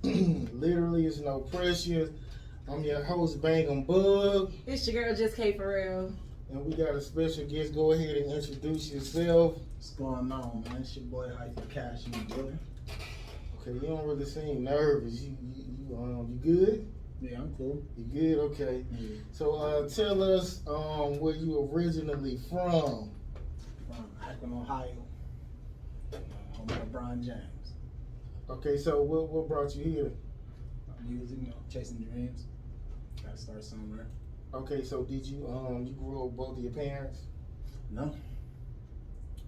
Literally It's No Pressure. I'm your host, Bangum Bug. It's your girl, Just K for real. And we got a special guest. Go ahead and introduce yourself. What's going on, man? It's your boy Hyphy Cash in the building. Okay, you don't really seem nervous. You good? Yeah, I'm cool. You good? Okay. Yeah. So tell us where you originally from. From Akron, Ohio. Home of LeBron James. Okay, so what brought you here? Music, chasing dreams. Gotta start somewhere. Okay, so did you you grew up with both of your parents? No.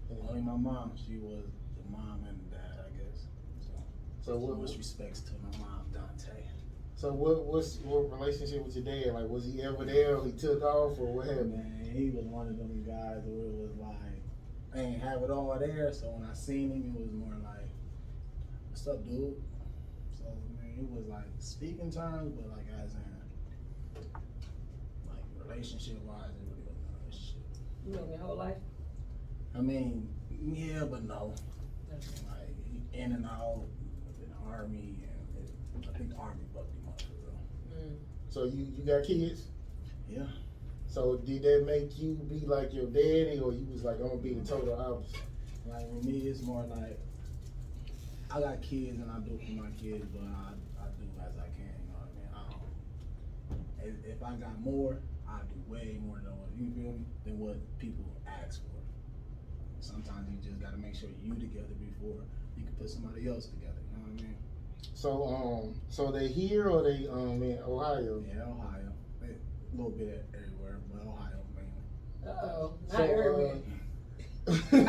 Yeah. Only my mom. She was the mom and the dad, I guess. So what much respects to my mom, Dante. So what relationship with your dad? Like, was he ever there, or he took off, or what happened? Man, he was one of them guys where it was like, I ain't have it all there, so when I seen him, it was more like, what's up, dude? So, man, it was like speaking terms, but like as in, like relationship-wise, it really wasn't a relationship. You know your whole life? I mean, yeah, but no. Okay. Like, in and out, in the army, and I think the army fucked him up for real. So you got kids? Yeah. So did that make you be like your daddy, or you was like, I'm gonna be the total opposite? Like, with me, it's more like, I got kids and I do for my kids, but I do as I can, you know what I mean? If I got more, I do way more than what, you feel me, than what people ask for. Sometimes you just gotta make sure you together before you can put somebody else together, you know what I mean? So they here or they in Ohio? Yeah, Ohio. A little bit everywhere, but Ohio mainly. Uh-oh. Not So, everywhere. When I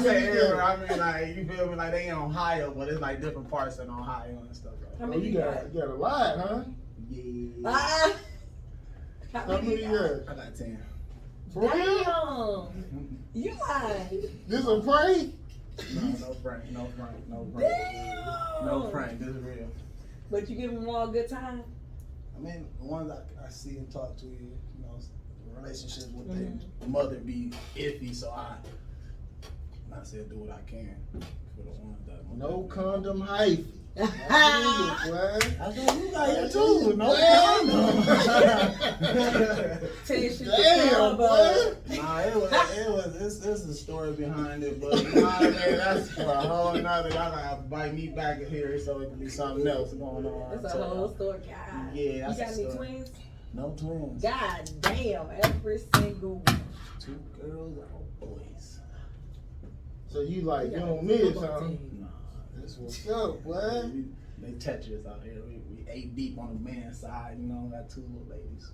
say everywhere, yeah. I mean like, you feel me, like they in Ohio, but it's like different parts in Ohio and stuff like How that. Oh, many you got a lot, huh? Yeah. How How many you got? I got 10. For real? Damn. You lied. This a prank? No Frank. Damn. No Frank, this is real. But you give them all a good time? I mean, the ones I see and talk to, you know, relationships with their mother be iffy, so I said do what I can for the ones that. No condom Hyphy. I said you got here too. No condom. Damn, boy. Nah, it's a story behind it, but you know what I mean? That's for a whole nother. Y'all gotta bite me back in here so it can be something else going on. That's a whole story. God. Yeah, that's You got a any story. twins? No twins. God damn, every single one. 2 girls and all boys. So you like, you got don't a miss, football huh? team. Nah. That's what's up, boy. They Tetris out here. We 8 deep on the man's side, you know, got 2 little ladies.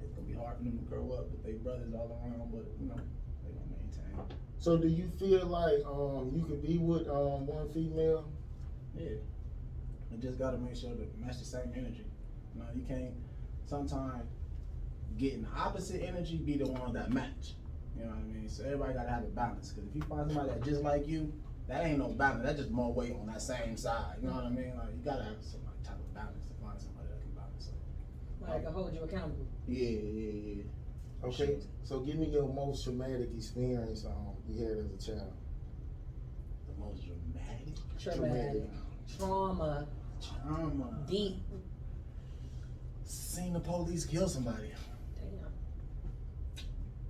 It's gonna be hard for them to grow up with their brothers all around, but you know, they gonna maintain. So do you feel like you could be with one female? Yeah. You just gotta make sure to match the same energy. You know, you can't sometimes getting opposite energy be the ones that match. You know what I mean? So everybody gotta have a balance. Cause if you find somebody that just like you, that ain't no balance. That's just more weight on that same side. You know what I mean? Like you gotta have some like, type of balance to find somebody that can balance it. Like I hold you accountable. Yeah. Okay, so give me your most traumatic experience you had as a child. The most dramatic Traumatic. Trauma. trauma. Deep. Seen the police kill somebody. Damn.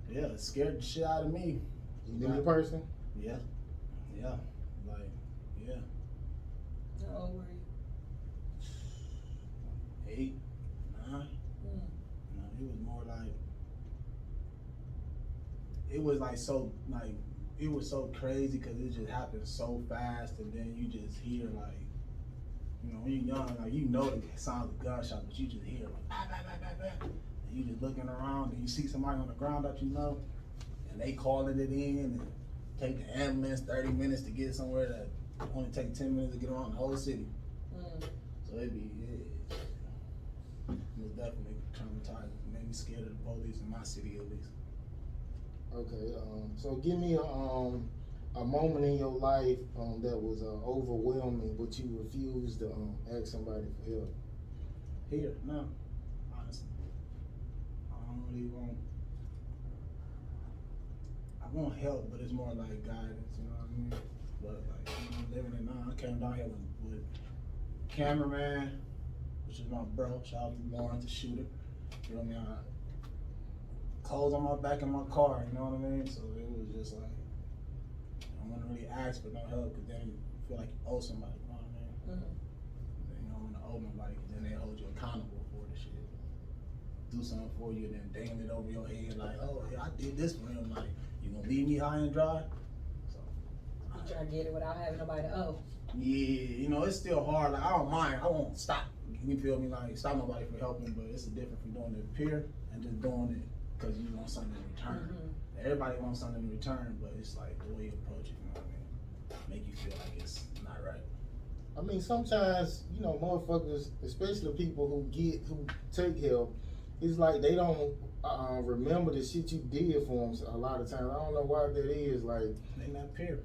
Yeah, it scared the shit out of me. You knew the person? Yeah. Like, yeah. How old were you? 8, 9. No, it was more like, it was like so, like, it was so crazy because it just happened so fast, and then you just hear like, you know, when you're young, like you know the sound of gunshot, but you just hear like, bah, bah, bah, bah, bah. And you just looking around and you see somebody on the ground that you know, and they calling it in and take the ambulance 30 minutes to get somewhere that only take 10 minutes to get around the whole city. So it was definitely traumatizing. It made me scared of the police in my city at least. Okay, so give me a moment in your life that was overwhelming, but you refused to ask somebody for help. Here, no, honestly, I don't really want. I want help, but it's more like guidance, you know what I mean? But like, you know, living it now, I came down here with cameraman, which is my bro. Shout out to Lauren, the shooter. You know what I mean? Clothes on my back in my car, you know what I mean? So it was just like, I wouldn't really ask for no help because then you feel like you owe somebody, you know what I mean? You don't want to owe nobody because then they hold you accountable for the shit. Do something for you and then dang it over your head like, oh, yeah, I did this for him. Like, you gonna leave me high and dry? So, You try to get it without having nobody to owe. yeah, you know, it's still hard. Like, I don't mind. I won't stop. You feel me? Like, stop nobody from helping, but it's a difference from doing it peer and just doing it because you want something in return. Everybody wants something in return, but it's like the way you approach it, you know what I mean? Make you feel like it's not right. I mean, sometimes, you know, motherfuckers, especially people who take help, it's like they don't remember the shit you did for them a lot of times. I don't know why that is. Like, They not peer.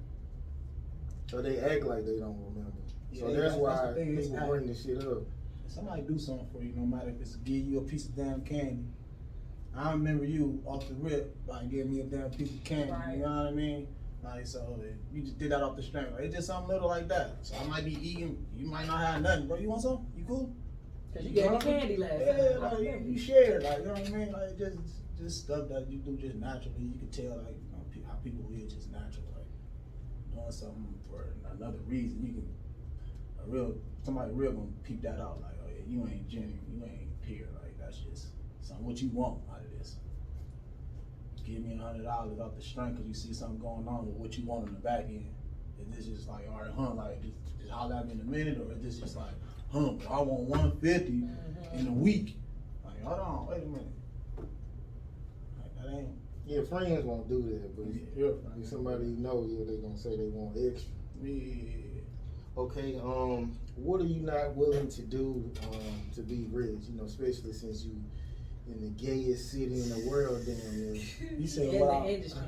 or they act like they don't remember. So Yeah, that's why the thing, it's people not- bring this shit up. Somebody do something for you, no matter if it's give you a piece of damn candy. I remember you off the rip, like giving me a damn piece of candy. Right. You know what I mean? Like, so you just did that off the strength. Like, it's just something little like that. So I might be eating, you might not have nothing, bro. You want some? You cool? Cause you gave me candy last time. Yeah, like you shared, like, you know what I mean? Like just stuff that you do just naturally. You can tell, like, you know, how people is just natural, like doing something for another reason. You can somebody real gonna peep that out, like, oh yeah, you ain't genuine, you ain't pure, like that's just something what you want out of this. Give me $100 off the strength because you see something going on with what you want on the back end. Is this just like, all right, like just holler at me in a minute, or is this just like, I want 150 in a week? Like, hold on, wait a minute. Like, that ain't. Yeah, friends won't do that, but Yeah, if somebody you know, yeah, they gonna say they want extra. Yeah. Okay, what are you not willing to do to be rich? You know, especially since you in the gayest city in the world, damn near. You said In wow. the industry,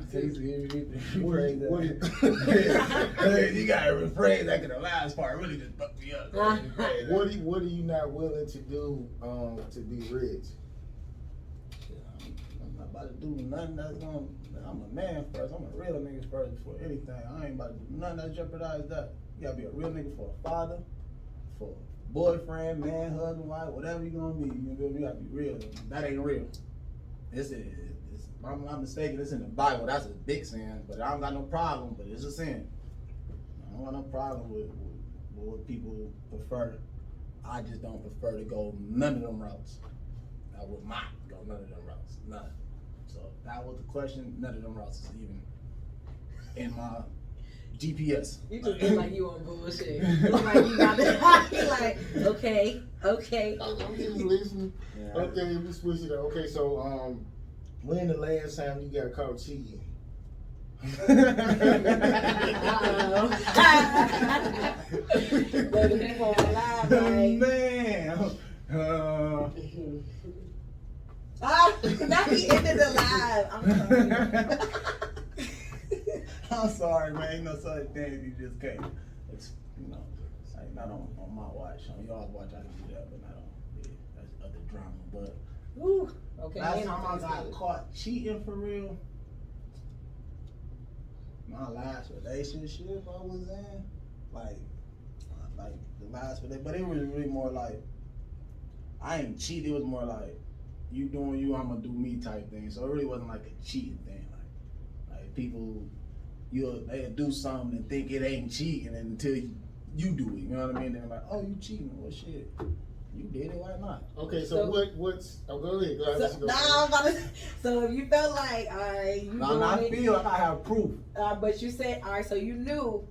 You gotta rephrase that because the last part really just fucked me up. What are you not willing to do to be rich? I'm not about to do nothing that's gonna. I'm a man first. I'm a real nigga first before anything. I ain't about to do nothing that jeopardize that. You gotta be a real nigga for a father, for a boyfriend, man, husband, wife, whatever you gonna be. You feel me? You gotta be real. That ain't real. I'm not mistaken. It's in the Bible. That's a big sin, but I don't got no problem. But it's a sin. I don't got no problem with what people prefer. I just don't prefer to go none of them routes. I would not go none of them routes. None. So if that was the question, none of them routes is even in my GPS. You just look like you on bullshit. You look like you got to. You like, okay. I'm just listening. Yeah. Okay, we switch it up. Okay, so when the last time you got caught cheating? But the people on live, like, Man. now he ended the live. I'm sorry. I'm sorry, man. Ain't no such thing as you just can't. It's, you know, like not on my watch. On y'all's watch, I can do that, but not on. Yeah, that's other drama. But Ooh, okay. last time I got caught cheating for real, my last relationship I was in, like the last relationship, but it was really more like I ain't cheat. It was more like you doing you, I'm gonna do me type thing. So it really wasn't like a cheating thing. Like people. They'll do something and think it ain't cheating until you do it. You know what I mean? They're like, oh, you cheating? Well, shit, you did it. Why not? Okay, so what's? Oh, go ahead. Go ahead. So if you felt like, all right, you No, I feel like I have proof. but you said, all right, so you knew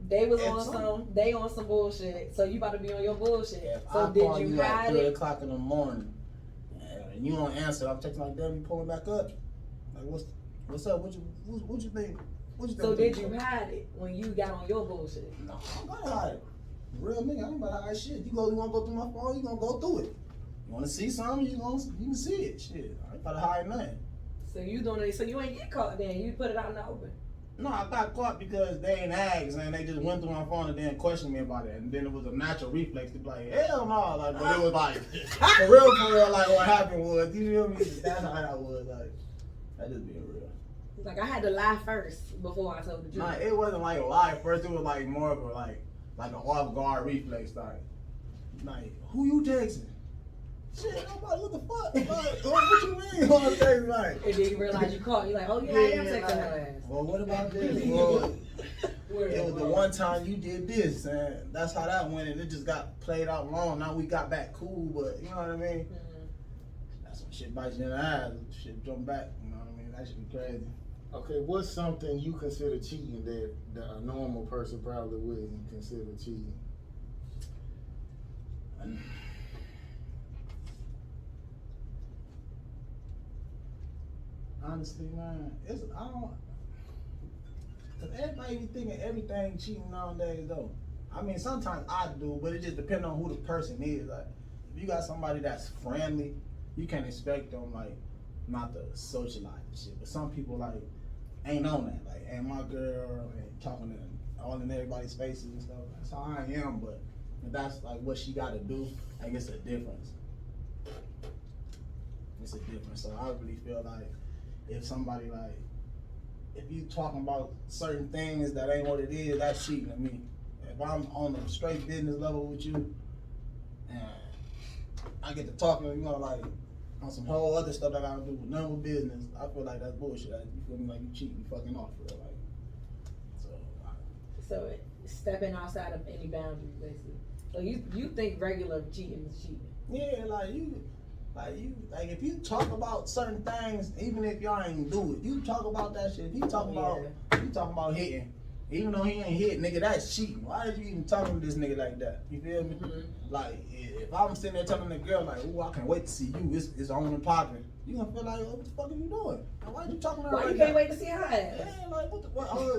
they was on some bullshit. So you about to be on your bullshit. If So I did call you at hide 3 it? o'clock in the morning and you don't answer, I'm texting like, damn, you pulling back up? Like, what's up? What you think? So did you hide it when you got on your bullshit? No, I'm gonna hide it. Real nigga, I ain't about to hide shit. You wanna go through my phone, you gonna go through it. You wanna see something, you can see it. Shit, I ain't about to hide nothing. So you ain't get caught then. You put it out in the open. No, I got caught because they ain't asked and they just went through my phone and then questioned me about it. And then it was a natural reflex to be like, hell no. Like, but it was like, for real, like what happened was, you feel me? That's how that was. Like, that just being real. Like I had to lie first before I told the truth. Nah, it wasn't like a lie. First, it was like more of a like an off guard reflex. Like, like, who you texting? Shit, nobody, what the fuck? Like, what you mean? Who I'm texting, like? And then you realize you caught. You're like, oh yeah, I am texting her ass. Well, what about this? Well, it was the one time you did this, and that's how that went, and it just got played out wrong. Now we got back cool, but you know what I mean? Mm-hmm. That's when shit bites you in the ass, shit jump back, you know what I mean? That should be crazy. Okay, what's something you consider cheating that a normal person probably wouldn't consider cheating? Honestly, man, cause everybody be thinking everything cheating nowadays, though. I mean, sometimes I do, but it just depends on who the person is. Like, if you got somebody that's friendly, you can't expect them, like, not to socialize and shit. But some people, like, ain't on that. Like, ain't my girl, and talking to all in everybody's faces and stuff. That's how I am, but if that's, like, what she got to do, I guess it's a difference. It's a difference. So I really feel like if somebody, like, if you talking about certain things that ain't what it is, that's cheating to me. If I'm on a straight business level with you, and I get to talking, you know, like, on some whole other stuff that I don't do with none with business, I feel like that's bullshit. You feel me? Like, you cheating, you fucking off for real. Like, so stepping outside of any boundaries, basically. So you think regular cheating is cheating? Yeah, like if you talk about certain things, even if y'all ain't do it, you talk about that shit. If you talk about hitting, even though he ain't hit, nigga, that's cheating. Why are you even talking to this nigga like that? You feel me? Mm-hmm. Like, if I'm sitting there telling the girl, like, ooh, I can't wait to see you, it's on and popping, you gonna feel like, what the fuck are you doing? Like, why are you talking to her why like you can't that? wait to see her ass? Yeah, like,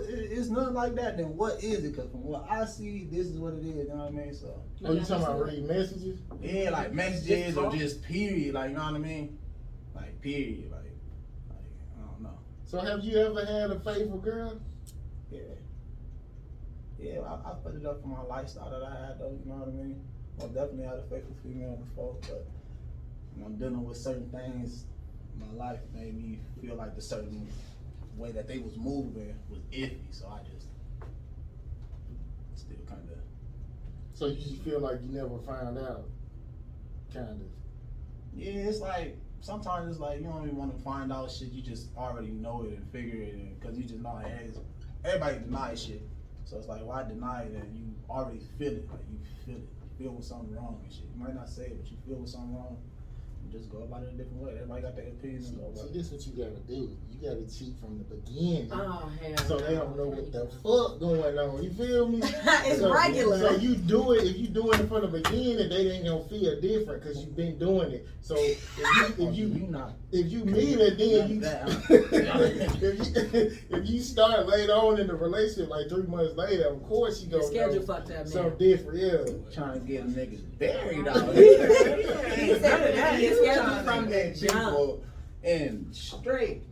it's nothing like that, then what is it? Because from what I see, this is what it is, you know what I mean? So. Oh, you talking about reading messages? Yeah, like messages or just period, like, you know what I mean? Like, period, like I don't know. So have you ever had a faithful girl? Yeah, I put it up for my lifestyle that I had, though, you know what I mean? I definitely had a faithful female before, but you know, dealing with certain things in my life made me feel like the certain way that they was moving was iffy, so I just still kind of. So you just feel like you never found out, kind of. Yeah, it's like, sometimes it's like you don't even want to find out shit, you just already know it and figure it, because you just know it is. Everybody denies shit. So it's like, why deny it and you already feel it? Like, you feel it. You feel with something wrong and shit. You might not say it, but you feel with something wrong. You just go about it a different way. Everybody got their opinions. See, this is what you gotta do. You gotta cheat from the beginning. Oh, hell. So they don't know what the fuck going on. You feel me? It's regular. So you do it. If you do it from the beginning, they ain't gonna feel different because you've been doing it. So if you meet it, then if you start later on in the relationship, like 3 months later, of course you go. Schedule fucked up, man. Something different, yeah. Trying to get niggas buried out He's scheduled from the jump. And straight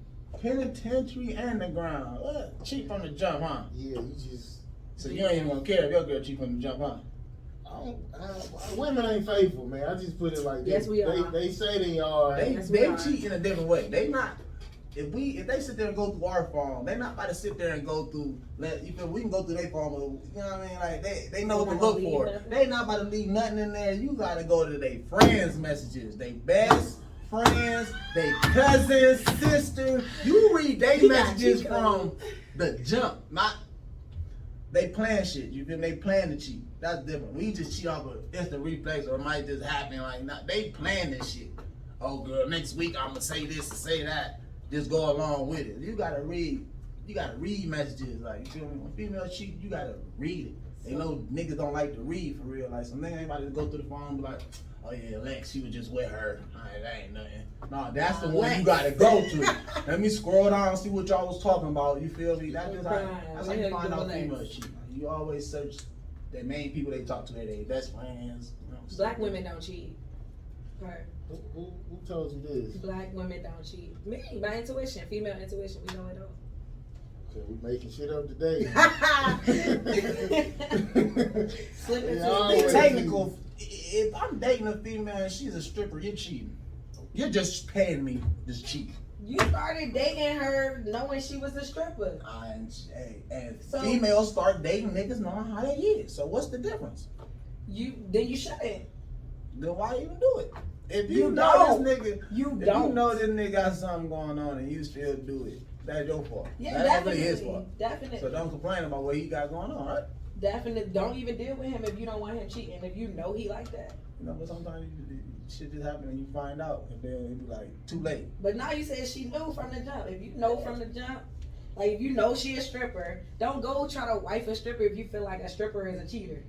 penitentiary and the ground. Cheat from the jump, huh? Yeah, you just. So you ain't even gonna care if your girl cheat from the jump, huh? Women ain't faithful, man. I just put it like that. Yes, we are. They say they are. They cheat in a different way. They not. If they sit there and go through our phone, they not about to sit there and go through. You feel we can go through their phone, but you know what I mean? Like they know what to look for. They not about to leave nothing in there. You gotta go to their friends' messages, they best friends, they cousins, sisters. You read their messages from the jump, not they plan shit. You feel me? They plan to cheat. That's different. We just cheat off of instant reflex, or it might just happen like not. They plan this shit. Oh girl, next week I'm gonna say this and say that. Just go along with it. You gotta read messages. Like, you feel me? When female cheat, you gotta read it. They know niggas don't like to read for real. Like, some nigga ain't about to go through the phone and be like, oh yeah, Lex, she was just with her. Alright, that ain't nothing. No, that's the one you gotta go to. Let me scroll down and see what y'all was talking about. You feel me? That's how you find out female cheat. You always search the main people they talk to, their best friends. You know, Black women don't cheat. Right. Who told you this? Black women don't cheat. Me, my intuition, female intuition, we know it all. Okay, we making shit up today. Slip into be technical. If I'm dating a female and she's a stripper, you're cheating. You're just paying me this cheat. You started dating her knowing she was a stripper. And females start dating niggas knowing how they is. So what's the difference? Then you shouldn't. then why even do it? If you You know don't. this nigga, You if don't. you know this nigga got something going on and you still do it, that's your fault. Yeah, That's definitely. really his fault. Definitely. So don't complain about what he got going on, right? Definitely. Don't even deal with him if you don't want him cheating. If you know he like that. You know, but sometimes shit just happen and you find out, and then it be like too late. But now you said she knew from the jump. If you know from the jump, like if you know she a stripper, don't go try to wife a stripper if you feel like a stripper is a cheater.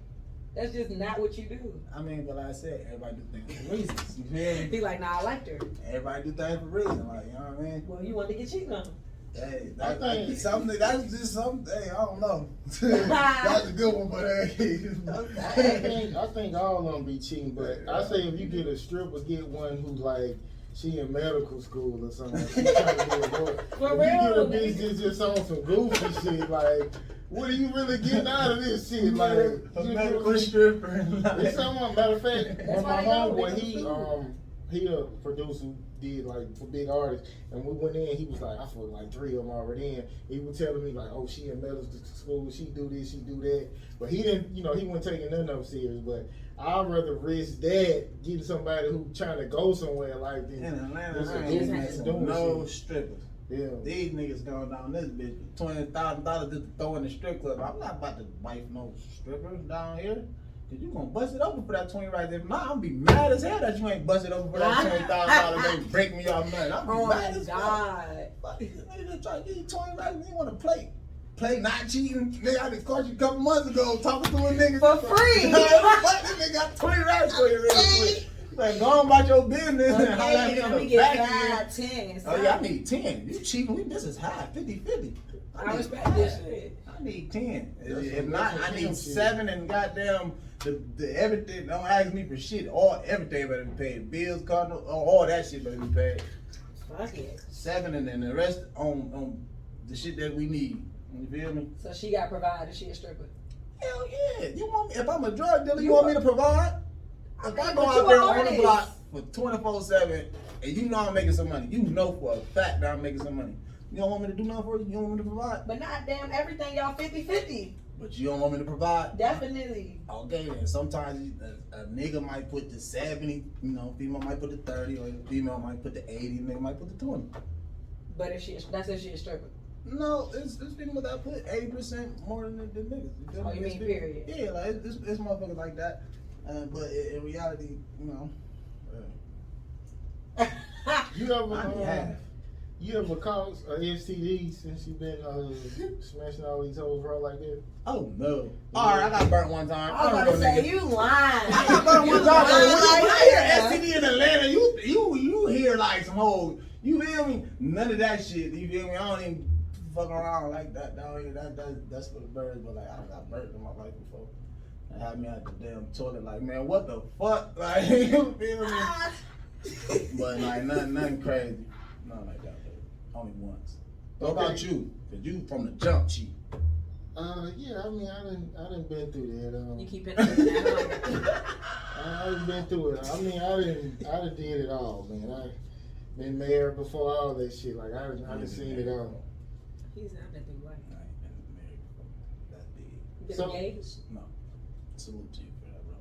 That's just not what you do. I mean, but like I said, everybody do things for reasons. You feel me? Be like, nah, I liked her. Everybody do things for reasons, like, you know what I mean? Well, you want to get cheated on. Hey, I think- that's something. That's just something. Hey, I don't know. That's a good one, but hey. I think all of them be cheating, but I say if you get a stripper, get one who's like, she in medical school or something. She trying to be a boy. For If real, you get a bitch just on some goofy shit, like, what are you really getting out of this shit? Like, A you medical really- stripper. It's someone, matter of fact, That's my why they go, homeboy, they go he a producer, did like for big artists, and we went in, he was like, I feel like 3 of them already in. He was telling me like, oh, she in medical school, she do this, she do that, but he didn't, he wasn't taking none of them serious. But I'd rather risk that getting somebody who trying to go somewhere like this. In Atlanta, This I is ain't just messing with no shit. strippers. Yeah. These niggas going down this bitch $20,000 just to throw in the strip club. I'm not about to wife no stripper down here. Cause you gonna bust it open for that 20 right there. If not, I'm gonna be mad as hell that you ain't bust it open for that $20,000. They break me off nothing. I'm Oh mad my as fuck. God. Fuck, nigga try to give you 20 right and you wanna play not cheating. Nigga, I just caught you a couple months ago talking to a nigga For free. Fuck, this nigga got 20 racks for you real quick. Like, go on about your business and holler at me Okay, on let me the get back 5, 10. Oh yeah, I need 10. You cheating? This is high, 50-50. I respect this shit. I need 10. That's If some- not, that's some I shit. need 7 and goddamn the everything. Don't ask me for shit. Everything better be paid. Bills, car, all that shit better be paid. Fuck it. 7 and then the rest on the shit that we need. You feel me? So she got provided. She a stripper. Hell yeah. You want me? If I'm a drug dealer, you want me to provide? If I mean, go but out you there an on the artist. block for 24/7 and you know I'm making some money, you know for a fact that I'm making some money. You don't want me to do nothing for you? You don't want me to provide? But not damn everything, y'all 50-50. But you don't want me to provide? Definitely. Okay, then sometimes a nigga might put the 70, female might put the 30, or the female might put the 80, nigga might put the 20. But if that's if she a stripper. No, it's females that put 80% more than niggas. feel Oh, me? you It's mean people- period? Yeah, like it's motherfuckers like that. But in reality, You ever I be half. you ever caught a STD since you been smashing all these hoes raw like that? Oh no. Alright, I got burnt one time. I was about to say, you lying. I got burnt one You time. lying When like you that. hear STD in Atlanta, you hear like some whole, you feel me? None of that shit. You feel me? I don't even fuck around like that down here. That's for the birds. But like, I done got burnt in my life before. And had me at the damn toilet. Like, man, what the fuck? Like, you feel me? But like nothing crazy. Nothing like that. But only once. What about you? Cause you from the jump cheat. Yeah, I mean, I done been through that. You keep it up with that. I done been through it. I mean, I done did it all, man. I been married before all that shit. Like, I done seen it all. He's not that big white. I ain't been married before. That big. You been So- engaged? No. Salute to you for that, bro.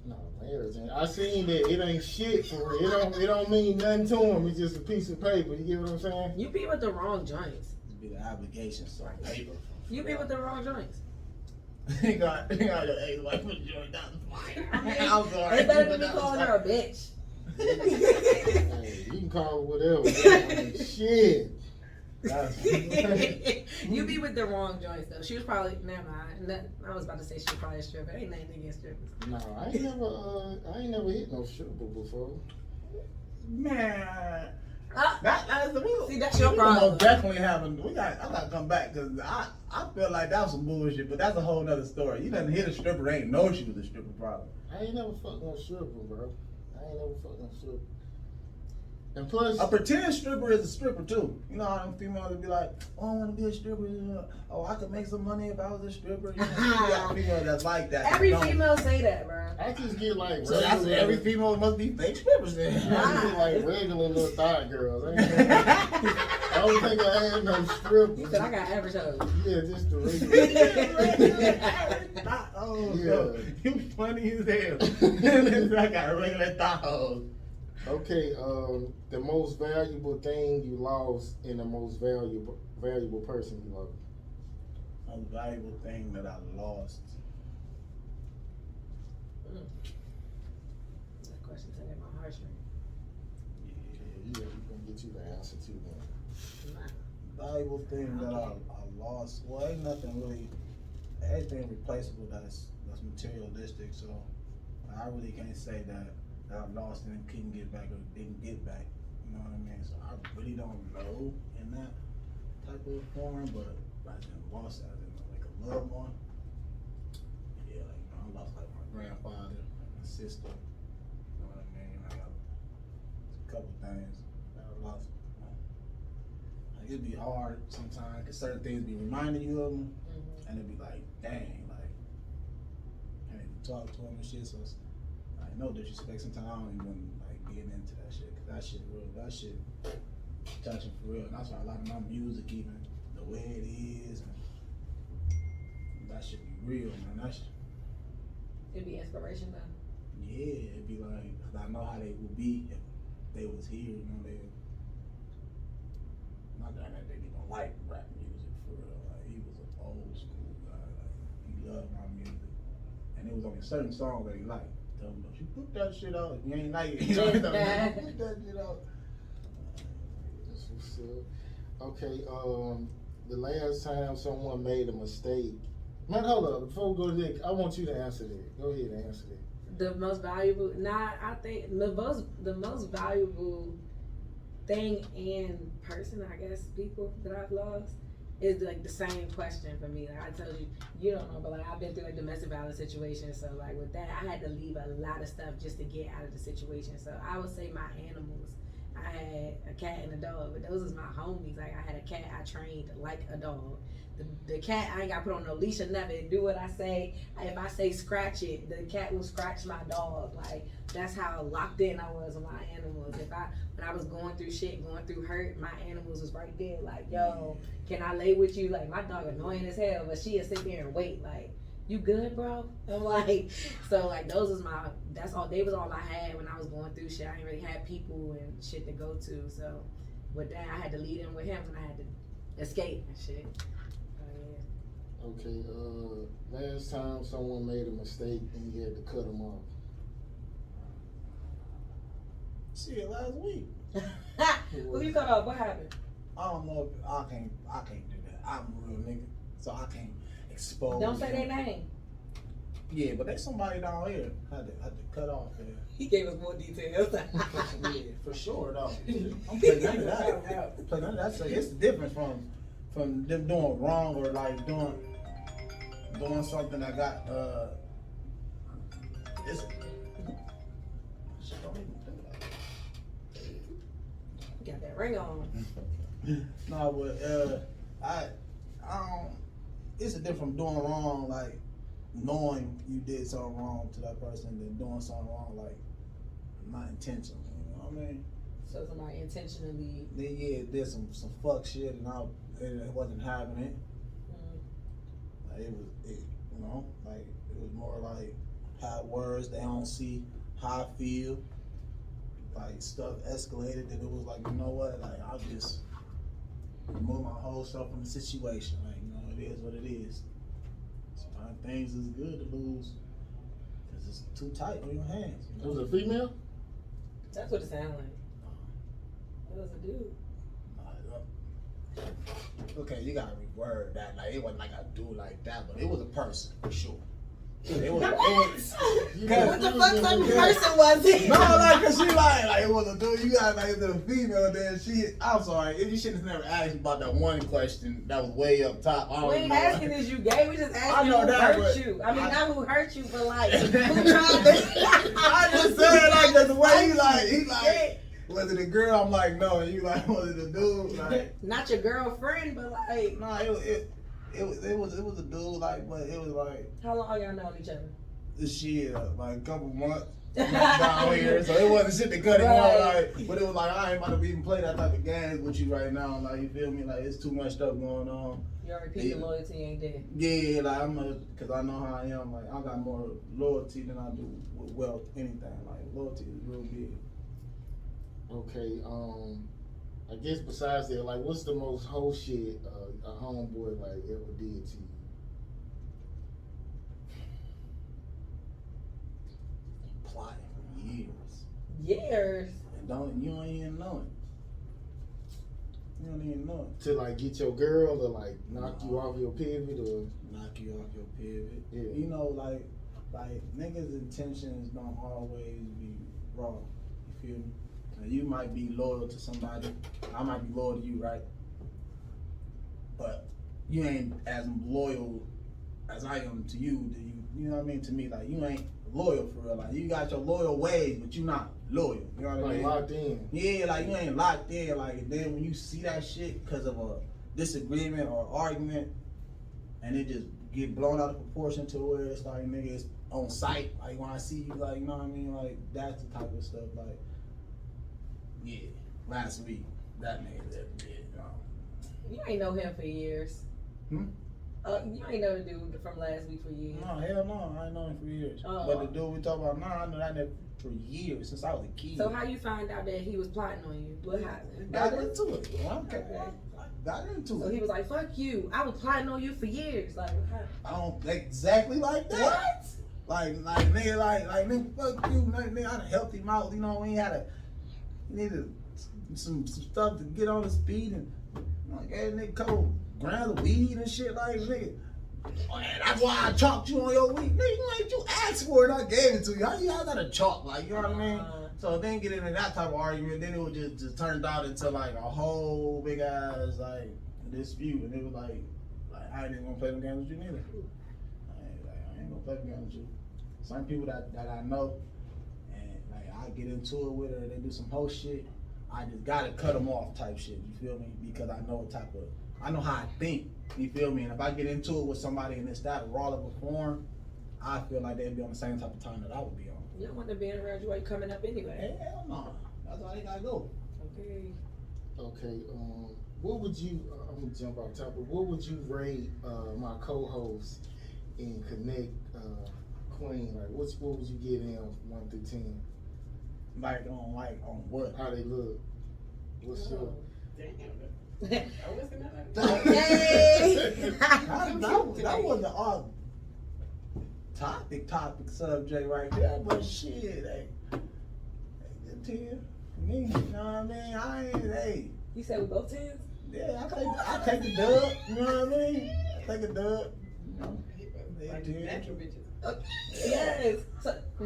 No, marriage. I seen that it ain't shit for real. It don't mean nothing to him. It's just a piece of paper. You get what I'm saying? You be with the wrong joints. It'd be the obligation, so paper. You be with the wrong joints. He got your ex-wife put you down the fire. I mean, I'm sorry. it's better than me calling her a bitch. Hey, you can call it whatever. I mean, shit. You be with the wrong joints though. She was probably never mind. I was about to say she was probably a stripper. Ain't nothing against strippers. No, I ain't never hit no stripper before. Man. Ah, see, that's your we problem. most definitely having. I gotta come back because I feel like that was some bullshit, but that's a whole nother story. You done hit a stripper, they ain't know she was a stripper, probably. I ain't never fucked no stripper, bro. I ain't never fucked no stripper. And plus, A pretend stripper is a stripper too. You know how them females would be like, "Oh, I want to be a stripper. Oh, I could make some money if I was a stripper." You got females that's like that. Every Don't. female say that, bro. I just get like So that's regular, every female must be fake strippers then. I just get like regular little thigh girls. I don't think I had no strip. You said I got average hoes. Yeah, just the regular. Yeah. You funny as hell. I got regular thoughts. Okay, the most valuable thing you lost and the most valuable person you lost. Most valuable thing that I lost. That question took my heartstring. Yeah, we're gonna get you the answer to that. Valuable thing that I lost. Well, ain't nothing really. Everything replaceable that's materialistic. So I really can't say that I lost and couldn't get back or didn't get back. You know what I mean? So I really don't know in that type of form, but I didn't lost as in like a loved one. Yeah, like I lost like my grandfather, like my sister. You know what I mean? I got a couple things that I lost. Like, it'd be hard sometimes because certain things be reminding you of them, and it'd be like, dang, like can't even talk to them and shit. So it's, like no disrespect. Sometimes I don't even like getting into that shit because that shit real. That shit touching for real. And that's why a lot of my music, even the way it is, and that should be real, man. That shit. It'd be inspiration though. Yeah, it'd be like, cause I know how they would be if they was here, you know, not that they didn't like rap music for real, like he was an old school guy, like he loved my music, and it was only certain songs that he liked. Tell him, don't you put that shit out, if you ain't like it, you know, don't put that shit out. That's what's up. Okay, the last time someone made a mistake. Man, hold up, before we go to that, I want you to answer that. Go ahead and answer that. The most valuable, I think the most valuable thing and person, I guess, people that I've lost is like the same question for me. Like I told you, you don't know, but like I've been through a domestic violence situation, so like with that, I had to leave a lot of stuff just to get out of the situation. So I would say my animals. I had a cat and a dog, but those is my homies. Like I had a cat I trained like a dog. The cat, I ain't got put on no leash or nothing. Do what I say. If I say scratch it, the cat will scratch my dog. Like that's how locked in I was with my animals. When I was going through shit, going through hurt, my animals was right there. Like, yo, can I lay with you? Like my dog annoying as hell, but she'll sit there and wait. Like, you good, bro? I'm like, so like those was that's all. They was all I had when I was going through shit. I didn't really have people and shit to go to. So with that, I had to lead in with him, and I had to escape and shit. Okay, last time someone made a mistake and you had to cut them off. Shit, last week. Who you cut off? What happened? I don't know if I can't do that. I'm a real nigga, so I can't expose. Don't say their name. Yeah, but there's somebody down here had to cut off there. He gave us more details. Yeah, for sure though. I'm playing none of that. Playing none of that. So it's different from them doing wrong or like doing something that got it's shit don't even do that. Got that ring on. No, but I don't. It's a different from doing wrong, like knowing you did something wrong to that person, than doing something wrong, like not intentionally. You know what I mean? So somebody intentionally. Yeah, did some fuck shit, and it wasn't having it. Like it was more like hot words. They don't see how I feel. Like stuff escalated, and it was like, you know what? Like I'll just remove my whole self from the situation. Like, you know, it is what it is. Sometimes things is good to lose because it's too tight on your hands. You know? Was it a female? That's what it sounded like. It was a dude. Okay, you gotta reword that. Like it wasn't like a dude like that, but it was a person for sure. It was. What the fuck type of person was he? No, like, cause she like it was a dude. You got like it's a female. Then I'm sorry, you shouldn't have never asked about that one question that was way up top. We ain't asking is you gay. We just asking who hurt you. I mean, not who hurt you, but like who tried to. I just said like the way he like. Was it a girl? I'm like, no. And you like, was it a dude? Like, not your girlfriend, but like. No, it was a dude. Like, but it was like. How long y'all known each other? shit, like a couple months down here, so it wasn't shit to cut him off. Like, but it was like I ain't about to even play that type of games with you right now. Like, you feel me? Like, it's too much stuff going on. Your repeated loyalty ain't there. Yeah, like cause I know how I am. Like, I got more loyalty than I do with wealth. Anything like loyalty is real big. Okay, I guess besides that, like, what's the most whole shit a homeboy like ever did to you? Plotting for years. Years. And you don't even know it. You don't even know it. To like get your girl or like knock you off your pivot or Knock you off your pivot. Yeah. You know, like niggas' intentions don't always be wrong. You feel me? Now, you might be loyal to somebody. I might be loyal to you, right? But you ain't as loyal as I am to you. You know what I mean? To me, like, you ain't loyal for real. Like, you got your loyal ways, but you not loyal. You know what I like mean? locked in. Yeah, like, you ain't locked in. Like, and then when you see that shit because of a disagreement or argument, and it just get blown out of proportion to where it's like, nigga, it's on sight. Like, when I see you, like, you know what I mean? Like, that's the type of stuff. Like, yeah, last week, that nigga that did. You ain't know him for years. Hmm? You ain't know the dude from last week for years. No, hell no, I ain't known him for years. Oh. But the dude we talk about now, I know that nigga for years, since I was a kid. So how you find out that he was plotting on you? What happened? Got into it. I got into So it. he was like, "Fuck you! I was plotting on you for years." Like, what happened? I don't exactly like that. What? Like nigga, like nigga, fuck you, nigga. I done helped him out. You know, he needed some stuff to get on his feet, and like, hey, nigga, couple grams of weed and shit, like, nigga. That's why I chalked you on your weed. Nigga, you asked for it, I gave it to you. How you gotta chalk, like, you know what I mean? So then get into that type of argument, then it would just turned out into like a whole big ass like dispute, and it was like I ain't gonna play them games with you neither. I ain't gonna play them games with you. Some people that I know, and like I get into it with her, they do some whole shit. I just gotta cut them off type shit. You feel me? Because I know I know how I think. You feel me? And if I get into it with somebody and it's that raw of a form, I feel like they'd be on the same type of time that I would be on. You don't want to be around you while you coming up anyway. Hell no. That's why they gotta go. Okay. Okay, what would you, I'm gonna jump off topic, what would you rate my co-host in Connect Queen? Like, what would you give them 1 through 10? Like on what? How they look? What's your... Okay. That wasn't the topic subject right there, but shit, hey, good 10 for me. You know what I mean? I ain't, hey. You said we both 10s? Yeah, I take the dub. You know what I mean? I take a dub. You know, Like they 10. natural bitches. Yes.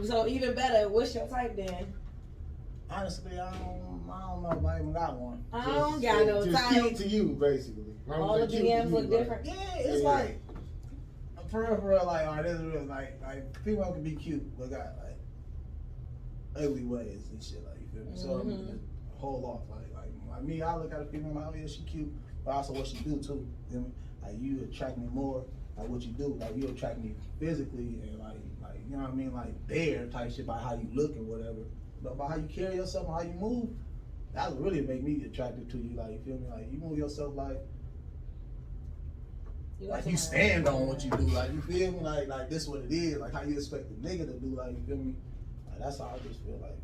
So even better, what's your type then? Honestly, I don't know if I even got one. I don't got no Just type. cute to you, basically. All the DMs look different. Yeah, it's Yeah. like for real, like, all right, this is real, like people can be cute, but got like ugly ways and shit, like, you feel me? So Mhm. just hold off, like me, I look at a female like, oh yeah, she cute, but also what she do too. You feel me? Like, you attract me more like what you do, like you attract me physically and like you know what I mean, like there type shit by how you look and whatever, but by how you carry yourself and how you move, that would really make me attracted to you. Like, you feel me? Like, you move yourself like you stand on what you do, like, you feel me? Like this what it is, like how you expect a nigga to do, like, you feel me? Like, that's how I just feel like,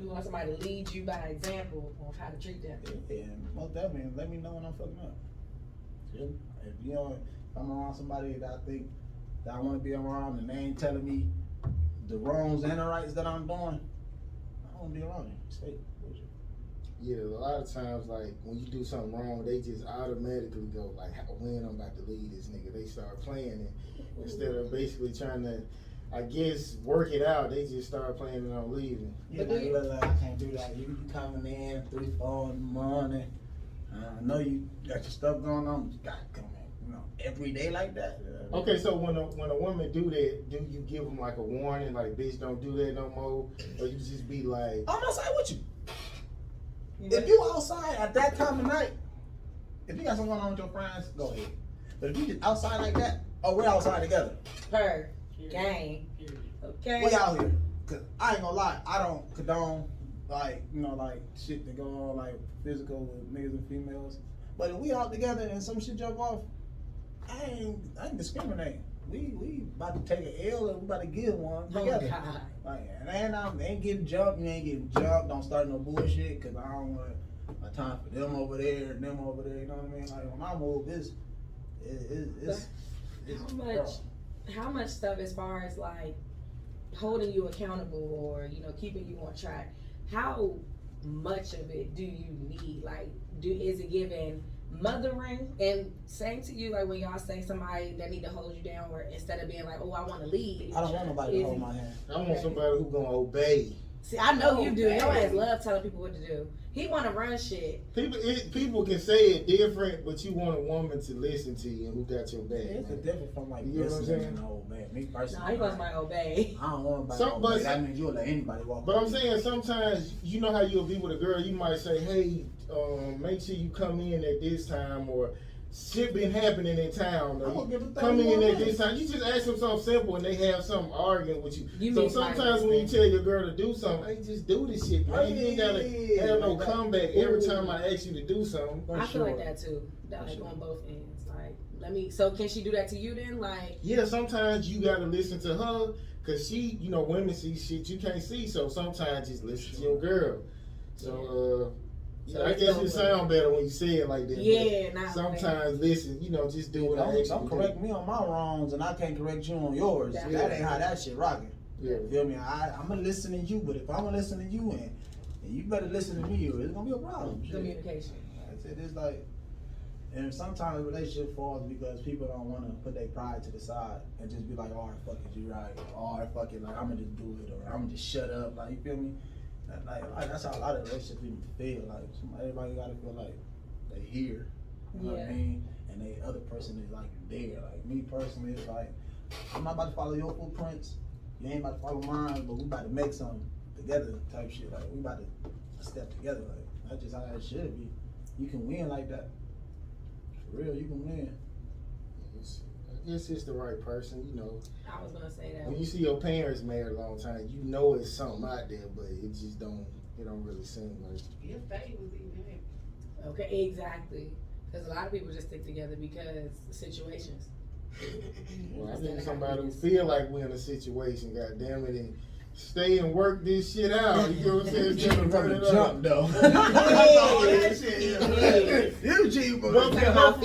You want somebody to lead you by example on how to treat them. yeah, most definitely, let me know when I'm fucking up. If you know, if I'm around somebody that I think that I want to be around and they ain't telling me the wrongs and the rights that I'm doing, I don't want to be around you. Stay with you. Yeah, a lot of times, like, when you do something wrong, they just automatically go, like, when I'm about to leave this nigga. They start playing it. Instead of basically trying to, I guess, work it out, they just start planning on leaving. Yeah, But like, you look like, I can't do that. You coming in 3, 4 in the morning. I know you got your stuff going on, but you got to come in, you know, every day like that. Okay, so when a woman do that, do you give them, like, a warning, like, bitch, don't do that no more? Or you just be like... I'm outside with you. If you outside at that time of night, if you got something going on with your friends, go ahead. But if you just outside like that, oh, we're outside together. Her. Gang. Okay. We out here. Cause I ain't gonna lie, I don't condone like, like shit that go on like physical with niggas and females. But if we out together and some shit jump off, I ain't discriminating. We about to take an L and we about to give one together. God. Like, and I ain't getting jumped, you ain't getting jumped, don't start no bullshit, cause I don't want my time for them over there and them over there, you know what I mean? Like when I move, it's how much stuff as far as like holding you accountable or keeping you on track, how much of it do you need? Like, is it giving mothering? And saying to you, like when y'all say somebody that need to hold you down, or instead of being like, oh, I want to lead, I don't want nobody to hold my hand. I want somebody who gonna obey. See, I know you do. Your ass love telling people what to do. He want to run shit. People can say it different, but you want a woman to listen to you and who got your back. It's different from like you know what I'm saying? No, man. Me personally, No, he wants my obey. I don't want nobody to obey. That means you'll let anybody walk. But I'm saying sometimes, you know how you'll be with a girl, you might say, hey, make sure you come in at this time, or shit been happening in town, or come in at this time. You just ask them something simple and they have something arguing with you. So sometimes when you tell your girl to do something, hey, just do this shit, man. You ain't gotta have no comeback every time I ask you to do something. I feel like that too. That like on both ends. Like, so can she do that to you then? Like, yeah, sometimes you gotta listen to her, cause she, women see shit you can't see. So sometimes just listen to your girl. So I guess it sounds better when you say it like that. Yeah, not sometimes listen, just do what I ask you. Don't correct me on my wrongs, and I can't correct you on yours. That ain't how that shit rocking. Yeah. Feel me? I'm gonna listen to you, but if I'm gonna listen to you, and you better listen to me, or it's gonna be a problem. Communication. That's it. It's like, and sometimes a relationship falls because people don't want to put their pride to the side and just be like, all right, fuck it, you right. All right, fuck it, like I'm gonna just do it, or I'm gonna just shut up. Like, you feel me? Like that's how a lot of relationships even feel. Like everybody gotta feel like they here. You know what I mean? And the other person is like there. Like me personally, it's like I'm not about to follow your footprints. You ain't about to follow mine, but we about to make something together type shit. Like we about to step together. Like that's just how that should be. You can win like that. For real, you can win. I guess it's the right person, I was gonna say that. When you see your parents married a long time, you know it's something out there, but it just don't really seem like. Your fate was even happy. Okay, exactly. Because a lot of people just stick together because situations. Well, I need somebody who feel like we're in a situation, God damn it, and stay and work this shit out. You know what I'm saying? Cheating from the jump, though. You cheating from the jump.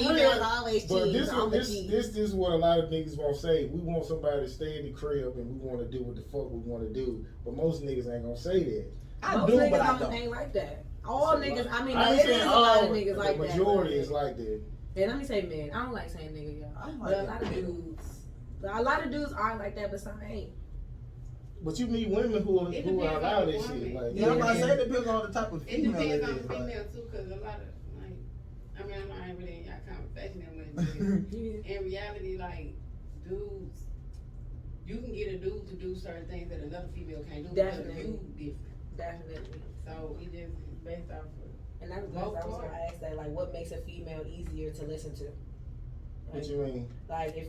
But this is what a lot of niggas won't say. We want somebody to stay in the crib and we want to do what the fuck we want to do. But most niggas ain't gonna say that. Most niggas ain't like that. All niggas, I mean, it is a lot of niggas like that. The majority is like that. And let me say men. I don't like saying nigga, y'all. But a lot of dudes are like that, but some ain't. But you meet women who allow this shit. Like, yeah, I'm about to say it depends on the type of female. It depends on the female too, because a lot of I know I ain't really in y'all conversation that much, but in reality, like dudes, you can get a dude to do certain things that another female can't do. Definitely. Because you different. Definitely. So it just based off of. And I was gonna ask that, like, what makes a female easier to listen to? Like, what you mean? Like if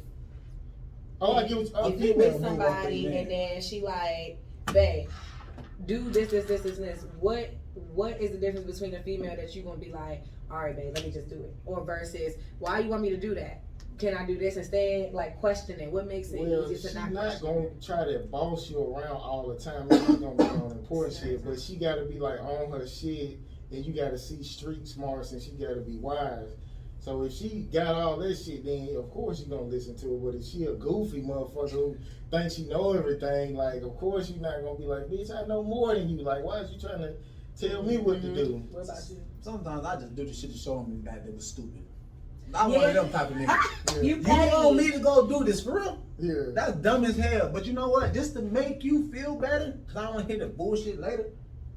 you with somebody and then she like, babe, do this, what is the difference between a female that you gonna be like, all right, babe, let me just do it, or versus, why you want me to do that? Can I do this instead? Like, question it. What makes it easier to not question? She's not gonna try to boss you around all the time. It's not gonna be on important shit, but she gotta be like on her shit, and you gotta see street smarts, and she gotta be wise. So if she got all this shit, then of course you're gonna listen to her. But if she a goofy motherfucker who thinks she know everything, like, of course you're not gonna be like, bitch, I know more than you. Like, why is you trying to tell me what to do? What about you? Sometimes I just do the shit to show them that they was stupid. I'm one of them type of niggas. You want me to go do this for real? Yeah. That's dumb as hell. But you know what? Just to make you feel better, because I don't want to hear the bullshit later,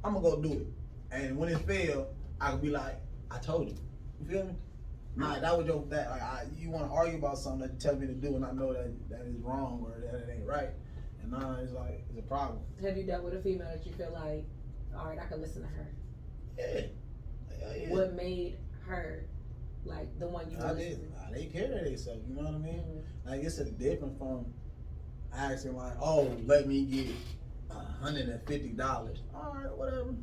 I'm going to go do it. And when it fails, I can be like, I told you. You feel me? Nah, that was your, you want to argue about something that you tell me to do, and I know that is wrong or that it ain't right. And now it's like, it's a problem. Have you dealt with a female that you feel like, all right, I can listen to her? Yeah. What made her like the one you were listening to? They care of themselves, you know what I mean? Like, it's a different from asking like, oh, let me get $150. All right, whatever.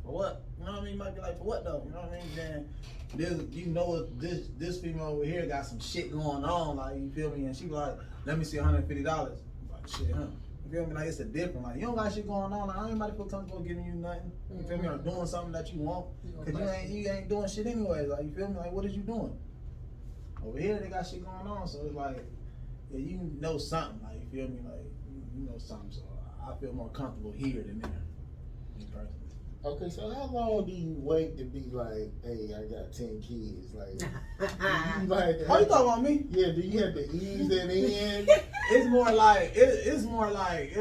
For what? You know what I mean? You might be like, for what though? You know what I mean? Then this female over here got some shit going on, like, you feel me? And she like, let me see $150. I'm like, shit, huh? You feel me? Like, it's a different, like, you don't got shit going on. Like, I ain't about to feel comfortable giving you nothing. You feel me? Or doing something that you want. Cause you ain't doing shit anyway. Like, you feel me? Like, what is you doing? Over here, they got shit going on, so it's like, yeah, you know something. Like, you feel me? Like, you know something. So I feel more comfortable here than there. Me personally. Okay, so how long do you wait to be like, hey, I got 10 kids? Like, do you like, Oh, you talking about me? yeah, do you have to ease that in? It's more like it's more like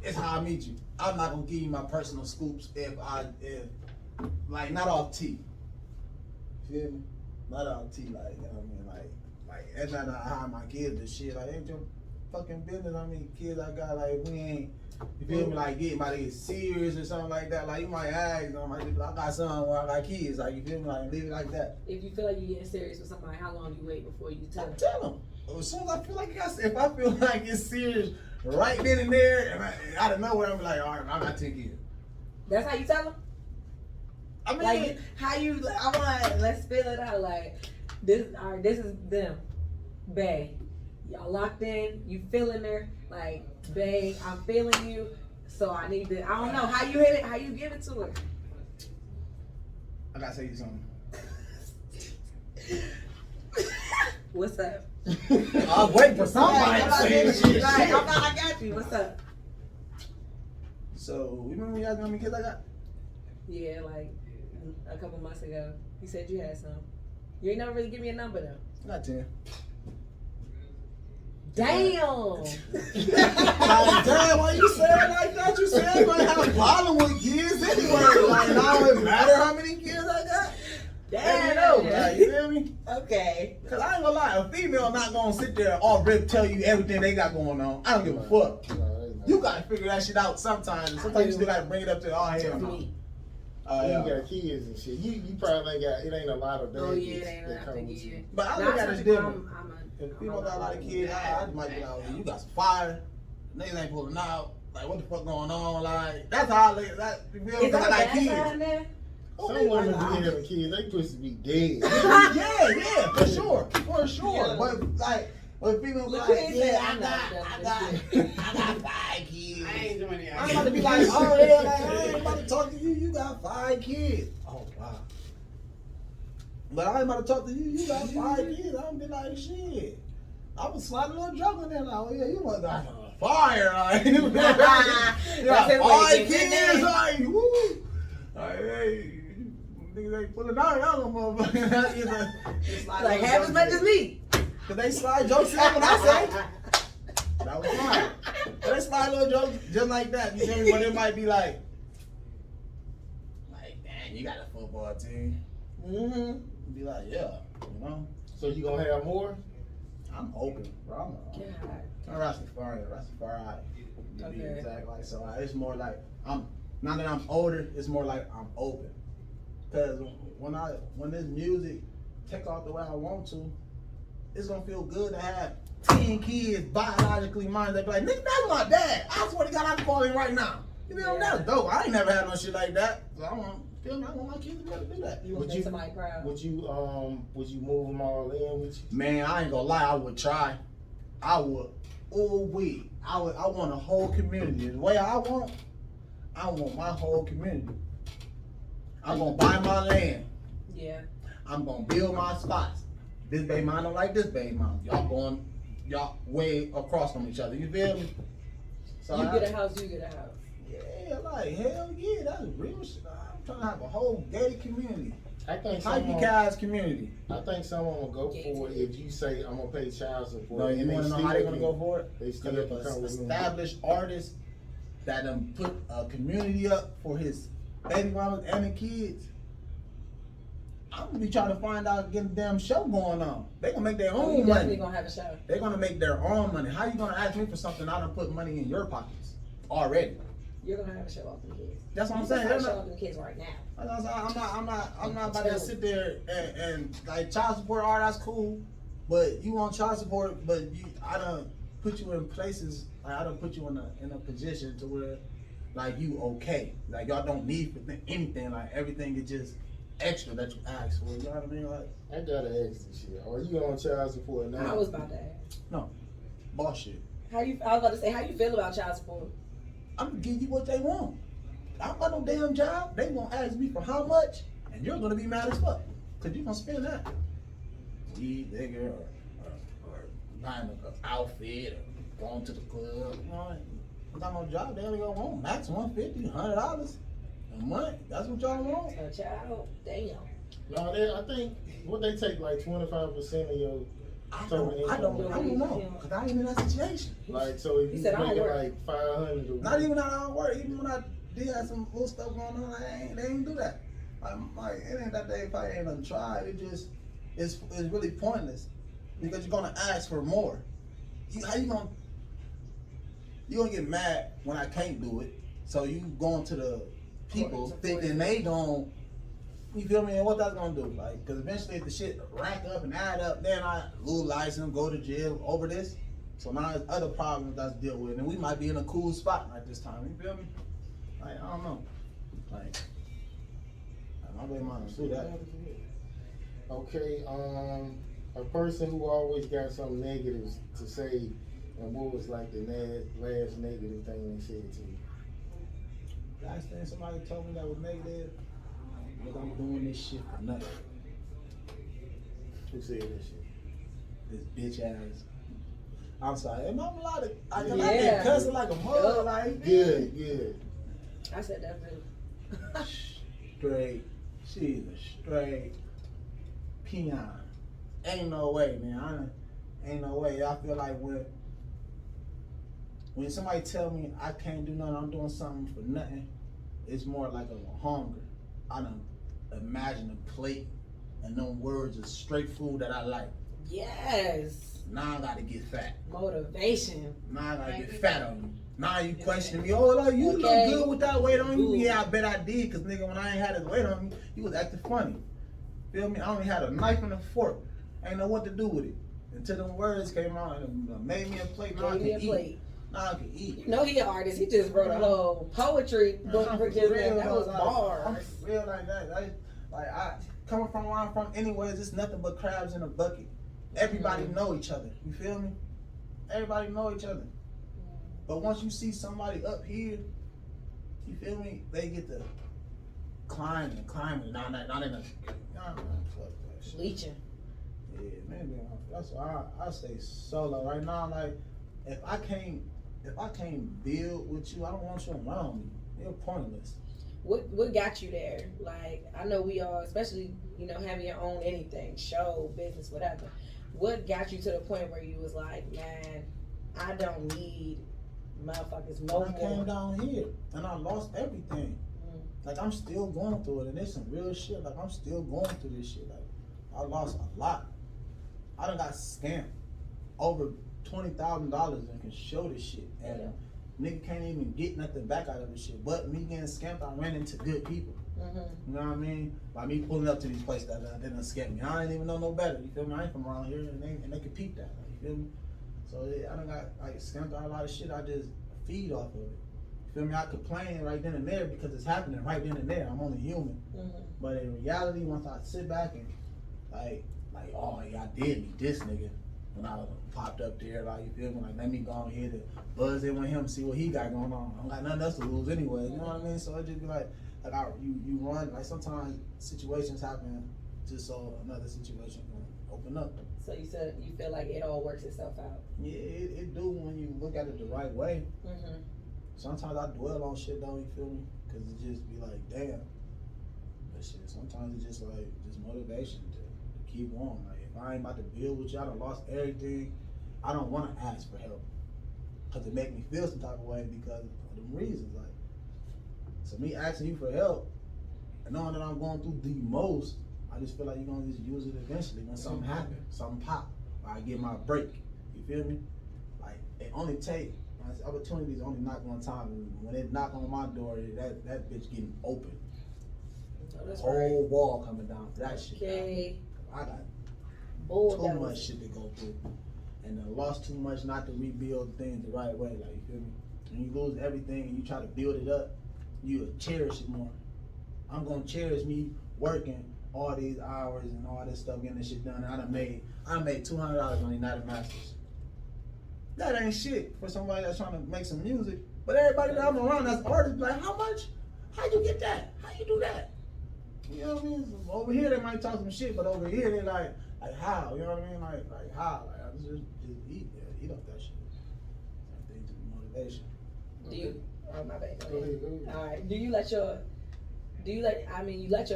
it's how I meet you. I'm not gonna give you my personal scoops if like not off T. Feel me? Not off T, like, you know what I mean? Like that's not how my kids do shit. Like, ain't your fucking business how many kids I got. Like, we ain't, you feel me, like getting about to get serious or something like that. Like, you might ask, you know, like, I got something where I got kids. Like, you feel me, like, leave it like that. If you feel like you're getting serious with somebody, how long do you wait before you tell them? Tell them. As soon as I feel like if I feel like it's serious right then and there, and out of nowhere, I'm like, all right, I got 10 kids. That's how you tell them? I mean, Like, how you, I want, let's fill it out. Like, this, all right, this is them. Bae. Y'all locked in, you feeling there. Like, bae, I'm feeling you. So I need to, I don't know, how you hit it, how you give it to her? I gotta tell you something. What's up? I was waiting for somebody to say shit. Right, I got you. What's up? So, you remember y'all know how many kids I got? Yeah, like a couple months ago. You said you had some. You ain't never really give me a number though. I got 10. Damn! Like, damn, why you say it like that? You said I'm gonna have a problem with kids anyway. Like, now it matter how many kids I got? Damn! You know, like, you feel me? Okay. Cause I ain't gonna lie, a female not gonna sit there all rip tell you everything they got going on. I don't give a fuck. You gotta figure that shit out sometimes. And sometimes you still gotta bring it up to, oh, hell no. You Yeah. got kids and shit. You probably ain't got, it ain't a lot of Oh babies yeah, it ain't that enough come to with give you. you. But I look at it different. If people got a lot of kids, I might be like, you got some fire. Niggas ain't pulling out. Like, what the fuck going on? Like, that's how I live. That, you feel me? Is Cause I that got a kids. bad sign there? Some women be having kids, they pussy be dead. Yeah, for sure. Yeah. But like, when people be Look, like, you ain't yeah, say I I'm not got 5 kids. I ain't doing it. I'm about to be like, oh yeah, like, I ain't about to talk to you. You got 5 kids. Oh wow. But I ain't about to talk to you. You got 5 kids. I'm be like, shit. I was sliding a little joke in there. Like, oh yeah, you must got fire. Like, you got That's his way 5 of getting kids. it. Like, woo. Like, hey, niggas ain't pulling out. Y'all no motherfucker. Like half as much as me. Cause they slide jokes in when I say. That was fine. They slide little jokes just like that. You feel me? But it might be like, man, you got a football team. Mm-hmm. Be like, yeah, you know. So you gonna have more? I'm open, bro. I'm Rastafari. To be Okay. exact. Like, so it's more like now that I'm older, it's more like I'm open. Cause when this music take off the way I want to, it's gonna feel good to have 10 kids biologically mine. They be like, nigga, that's my dad. I swear to God, I can call him right now. You know, that's dope. I ain't never had no shit like that. So I want my kids to be able to do that. You want to make somebody proud. Would you move them all in with you? Man, I ain't gonna lie, I would try. I would. Oh wait, I want a whole community. The way I want my whole community. I'm gonna buy my land. Yeah. I'm gonna build my spots. This baby mom don't like this baby mom. Y'all way across from each other. You feel me? So You get a house, you get a house. Yeah, like hell yeah, that's real shit. I'm trying to have a whole gated community. I think Hyphy guys community. I think someone will go for it if you say I'm gonna pay child support. No, you and wanna know how they're gonna go for it? They still Because can if come an with me. established artist that put a community up for his baby mamas and the kids, I'm gonna be trying to find out, get a damn show going on. They gonna make their You own definitely money. gonna have a show. They're gonna make their own money. How you gonna ask me for something I done put money in your pockets already? You're gonna have a show off them kids. That's what I'm You saying. can They're have a show not- off them kids right now. I'm not about to sit there and like child support. All that's cool. But you want child support, but I done put you in places, like I done put you in a position to where, like, you okay. Like, y'all don't need anything, like, everything is just extra that you ask for, you know what I mean? Like, I gotta ask this shit. Are you on child support now? I was about to ask. no, boss shit. I was about to say, how you feel about child support? I'm gonna give you what they want. I don't got no damn job. They gonna ask me for how much, and you're gonna be mad as fuck, cause you gonna spend that. Weed, nigga, or buying an outfit, or going to the club. You know, I got no job. They only gonna want max $150, $100 a month. That's what y'all want. A child? Damn. No, I think what they take like 25% of your I total don't income. know, cause I ain't in that situation. Like, so if He you said, I don't making work. like 500 a Not week, even that I don't work. Even when I did have some little stuff going on, they ain't do that. Like, it ain't that they probably ain't gonna try. It's really pointless because you're gonna ask for more. How you gonna get mad when I can't do it? So you going to the people thinking they gon', you feel me? And what that's gonna do? Like, cause eventually if the shit rack up and add up, then I lose license, go to jail over this. So now there's other problems that's dealt with, and we might be in a cool spot like this time. You feel me? Like, I don't know. Like, my baby mama do that. okay, a person who always got something negative to say, and what was like the last negative thing they said to you? Last thing somebody told me that was negative, look, I'm doing this shit for nothing. Who said that shit? This bitch ass. I'm sorry. Am I allowed to? I Yeah. get cussing like a mother, like Good. I said that too. straight. She's a straight peon. Ain't no way, man. Ain't no way. I feel like when somebody tell me I can't do nothing, I'm doing something for nothing, it's more like a hunger. I done imagine a plate and them words of straight food that I like. Yes. Now I gotta get fat. Motivation. Now I gotta get fat on you. Now you questioning me, oh, like, you Okay. look good with that weight on you. Ooh. Yeah, I bet I did, cause nigga, when I ain't had this weight on me, you was acting funny. Feel me? I only had a knife and a fork. Ain't know what to do with it. Until them words came out and made me a plate. Now I can eat. Now I can eat. You know he an artist. He just wrote a whole poetry book for just that. That was I'm bars. for real like that. I coming from where I'm from anyways, it's nothing but crabs in a bucket. Everybody know each other. You feel me? Everybody know each other. But once you see somebody up here, you feel me? They get to climb. Now they done, fuck that shit. Leeching. Yeah, man, that's why I stay solo right now. Like, if I can't build with you, I don't want you around me. You're pointless. What got you there? Like, I know we all, especially, you know, having your own anything, show, business, whatever. What got you to the point where you was like, man, I don't need motherfuckers no When I came more? down here and I lost everything. Like, I'm still going through it, and it's some real shit. Like, I'm still going through this shit. Like, I lost a lot. I done got scammed over $20,000 and can show this shit. And nigga can't even get nothing back out of this shit. But me getting scammed, I ran into good people. You know what I mean? By me pulling up to these places that didn't scam me. I didn't even know no better. You feel me? I ain't from around here, and they could peep that. You feel me? So I done got like scammed out a lot of shit. I just feed off of it. You feel me? I complain right then and there because it's happening right then and there. I'm only human. But in reality, once I sit back and like, oh, y'all did me, this nigga. When I popped up there, like, you feel me? Like, let me go on here to buzz in with him, see what he got going on. I don't got nothing else to lose anyway. You know what I mean? So it just be like you run. Like, sometimes situations happen just so another situation can open up. So you said you feel like it all works itself out. Yeah, it do when you look at it the right way. Sometimes I dwell on shit though, you feel me? Cause it just be like, damn. But shit, sometimes it's just like, just motivation to keep on. Like, if I ain't about to build with you, I done lost everything. I don't want to ask for help. Cause it make me feel some type of way because of them reasons. Like, so me asking you for help and knowing that I'm going through the most, I just feel like you're gonna just use it eventually when something happens, something pop, or I get my break. You feel me? Like, it only take opportunities only knock one time, and when it knock on my door, that bitch getting open. Oh, that's Whole right. wall coming down for that shit. Okay. I got bull too that much was. shit to go through, and then lost too much not to rebuild things the right way. Like, you feel me? When you lose everything and you try to build it up, you cherish it more. I'm gonna cherish me working all these hours and all this stuff, getting this shit done. I made $200 on United Masters. That ain't shit for somebody that's trying to make some music. But everybody that I'm around that's artists be like, how much? How you get that? How you do that? You know what I mean? So over here they might talk some shit, but over here they like how? You know what I mean? Like how? Like I just eat up that shit. Same thing to the motivation. Do you? Oh my bad. Go ahead, go ahead. All right. You let your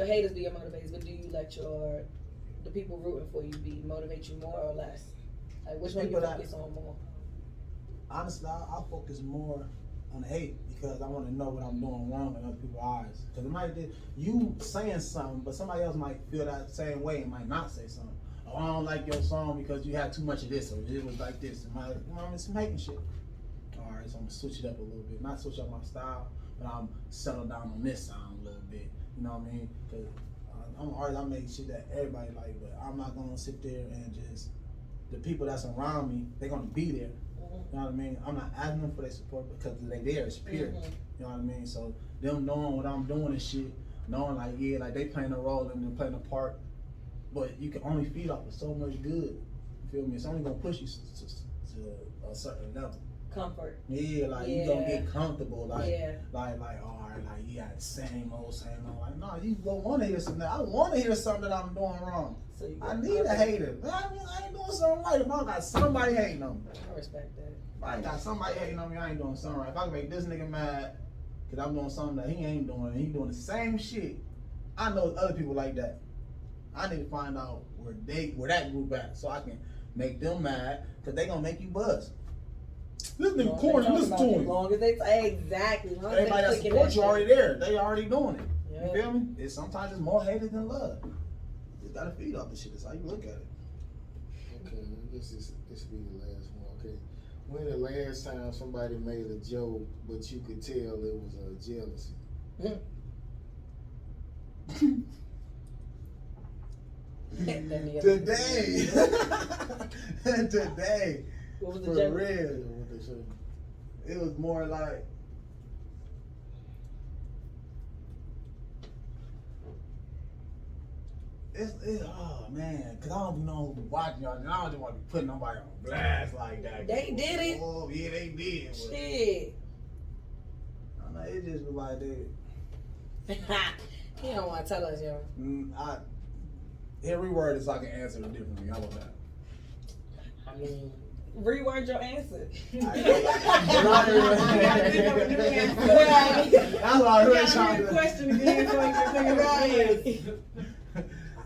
haters be your motivators, but do you let the people rooting for you motivate you more or less? Like which one you focus on more? Honestly, I focus more on the hate because I want to know what I'm doing wrong in other people's eyes. Because it might be you saying something, but somebody else might feel that same way and might not say something. Oh, I don't like your song because you had too much of this, or it was like this. You know what I mean? Some hating shit. All right, so I'm gonna switch it up a little bit. Not switch up my style, but I'm settle down on this sound a little bit. You know what I mean? Because I'm an artist. I make shit that everybody like, but I'm not gonna sit there and just the people that's around me. They're gonna be there. You know what I mean? I'm not asking them for their support because they there, it's pure. Mm-hmm. You know what I mean? So them knowing what I'm doing and shit, knowing like, yeah, like they playing a role and they're playing a part, but you can only feed off of so much good. You feel me? It's only gonna push you to a certain level. Comfort. Yeah, like you gonna get comfortable, like, Yeah. like, all right, like you got the same old. Like, no, you don't want to hear something. I want to hear something that I'm doing wrong. So you I need a hater. I mean, I ain't doing something right. If I got somebody hating on me. I respect that. If I ain't got somebody hating on me, I ain't doing something right. If I can make this nigga mad, cause I'm doing something that he ain't doing, and he doing the same shit, I know other people like that. I need to find out where that group at, so I can make them mad, cause they gonna make you buzz. This nigga corny, listen to him. Long as they say exactly. Long as Everybody that clicking supports you shit. already there. They already doing it. Yeah. You feel me? Sometimes it's more haters than love. You just gotta feed off the shit. That's how you look at it. Okay, this will be the last one. Okay, when the last time somebody made a joke, but you could tell it was a jealousy? Today. Today. What was the For joke? real. What they say? It was more like, oh man, cause I don't know who's watching y'all. And I don't just want to be putting nobody on blast like that. They did it. Oh yeah, they did. But Shit. I know it just was like that. He don't want to tell us, yo. Every word is like an answer differently. How about that? I mean, Reword your answer. That's why I really trying to question again so you can think about it.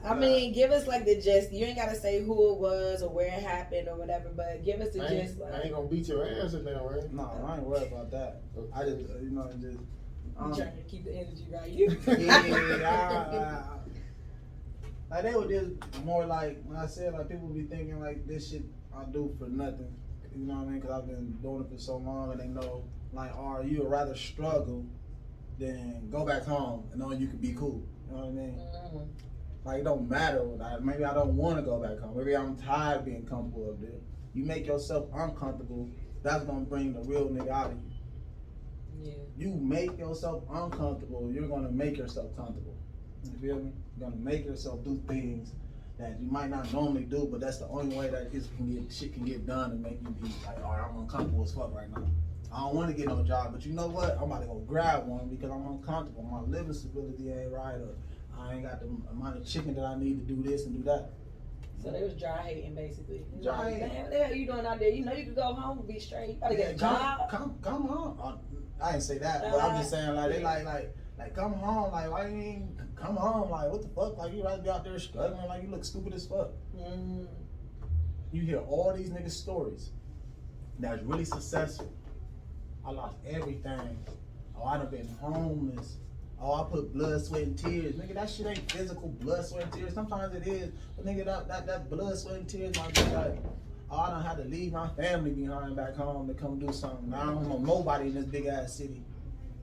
I mean, give us like the gist. You ain't gotta say who it was or where it happened or whatever, but give us the gist. I ain't gonna beat your ass in there, right? No, I ain't worried about that. I just, I'm trying to keep the energy right. yeah. Like they were just more like when I said like people be thinking like this shit I do for nothing. You know what I mean? Because I've been doing it for so long, and they know like, or you would rather struggle than go back home and knowing you could be cool. You know what I mean? Mm-hmm. Like it don't matter. Maybe I don't want to go back home. Maybe I'm tired of being comfortable up there. You make yourself uncomfortable. That's gonna bring the real nigga out of you. Yeah. You make yourself uncomfortable, you're gonna make yourself comfortable. You feel me? You're gonna make yourself do things that you might not normally do, but that's the only way that shit can get done and make you be like, all right, I'm uncomfortable as fuck right now. I don't want to get no job, but you know what? I'm about to go grab one because I'm uncomfortable. My living stability ain't right, or I ain't got the amount of chicken that I need to do this and do that. So they was dry hating basically. Dry Like, hating. damn, what the hell you doing out there? You know you could go home and be straight. You gotta get a job. Come home. I didn't say that, but I'm just saying like they like come home. Like why you ain't come home? Like what the fuck? Like you rather be out there struggling? Like you look stupid as fuck. Mm. You hear all these niggas' stories that's really successful. I lost everything. Oh, I done been homeless. Oh, I put blood, sweat, and tears. Nigga, that shit ain't physical blood, sweat, and tears. Sometimes it is. But nigga, that blood, sweat, and tears might be like, oh, I done had to leave my family behind back home to come do something. I don't know nobody in this big ass city.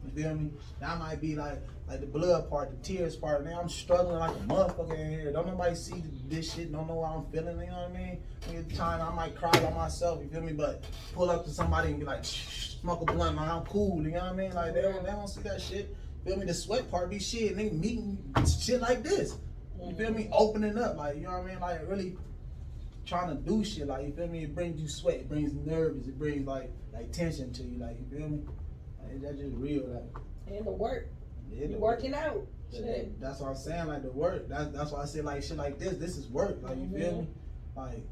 You feel me? That might be like the blood part, the tears part. Man, I'm struggling like a motherfucker in here. Don't nobody see this shit. Don't know what I'm feeling. You know what I mean? At the time, I might cry by myself. You feel me? But pull up to somebody and be like, smoke a blunt, like I'm cool. You know what I mean? Like they don't see that shit. Feel me? The sweat part be shit. Nigga meeting shit like this. You feel me? Opening up, like, you know what I mean? Like really trying to do shit. Like, you feel me? It brings you sweat. It brings nerves. It brings like tension to you. Like, you feel me? Like, that's just real. Like, and the work. yeah, You working out. Shit. That's what I'm saying. Like the work. That's why I say like shit like this. This is work. Like, you feel me? Like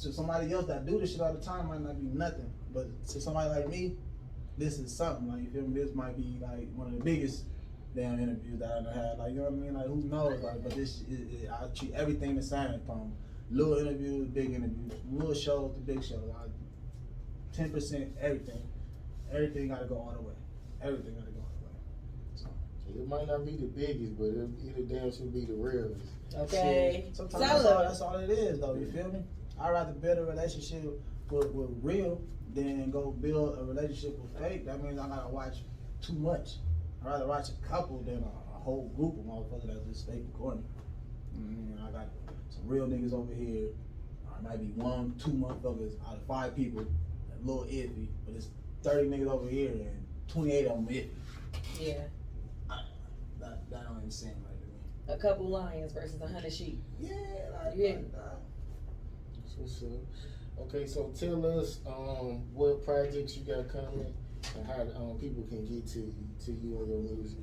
to somebody else that do this shit all the time might not be nothing, but to somebody like me, this is something. Like, you feel me? This might be like one of the biggest damn interviews that I ever had. Like, you know what I mean? Like, who knows? Like, but this I treat everything the same, from little interviews, big interviews, little shows to big shows. 10%, everything gotta go all the way. Everything gotta go all the way. So It might not be the biggest, but it'll damn sure be the realest. Okay. sometimes Tell that's all it is, though. You feel me? I'd rather build a relationship with real than go build a relationship with fake. That means I gotta watch too much. I'd rather watch a couple than a whole group of motherfuckers that's just fake and corny. I got some real niggas over here. Or might be 1, 2 motherfuckers out of 5 people. A little iffy, but it's 30 niggas over here and 28 of them iffy. Yeah. That don't even seem right to me. A couple lions versus 100 sheep. Yeah, like, Yeah. That's what's up. Okay, so tell us what projects you got coming and how people can get to you and your music.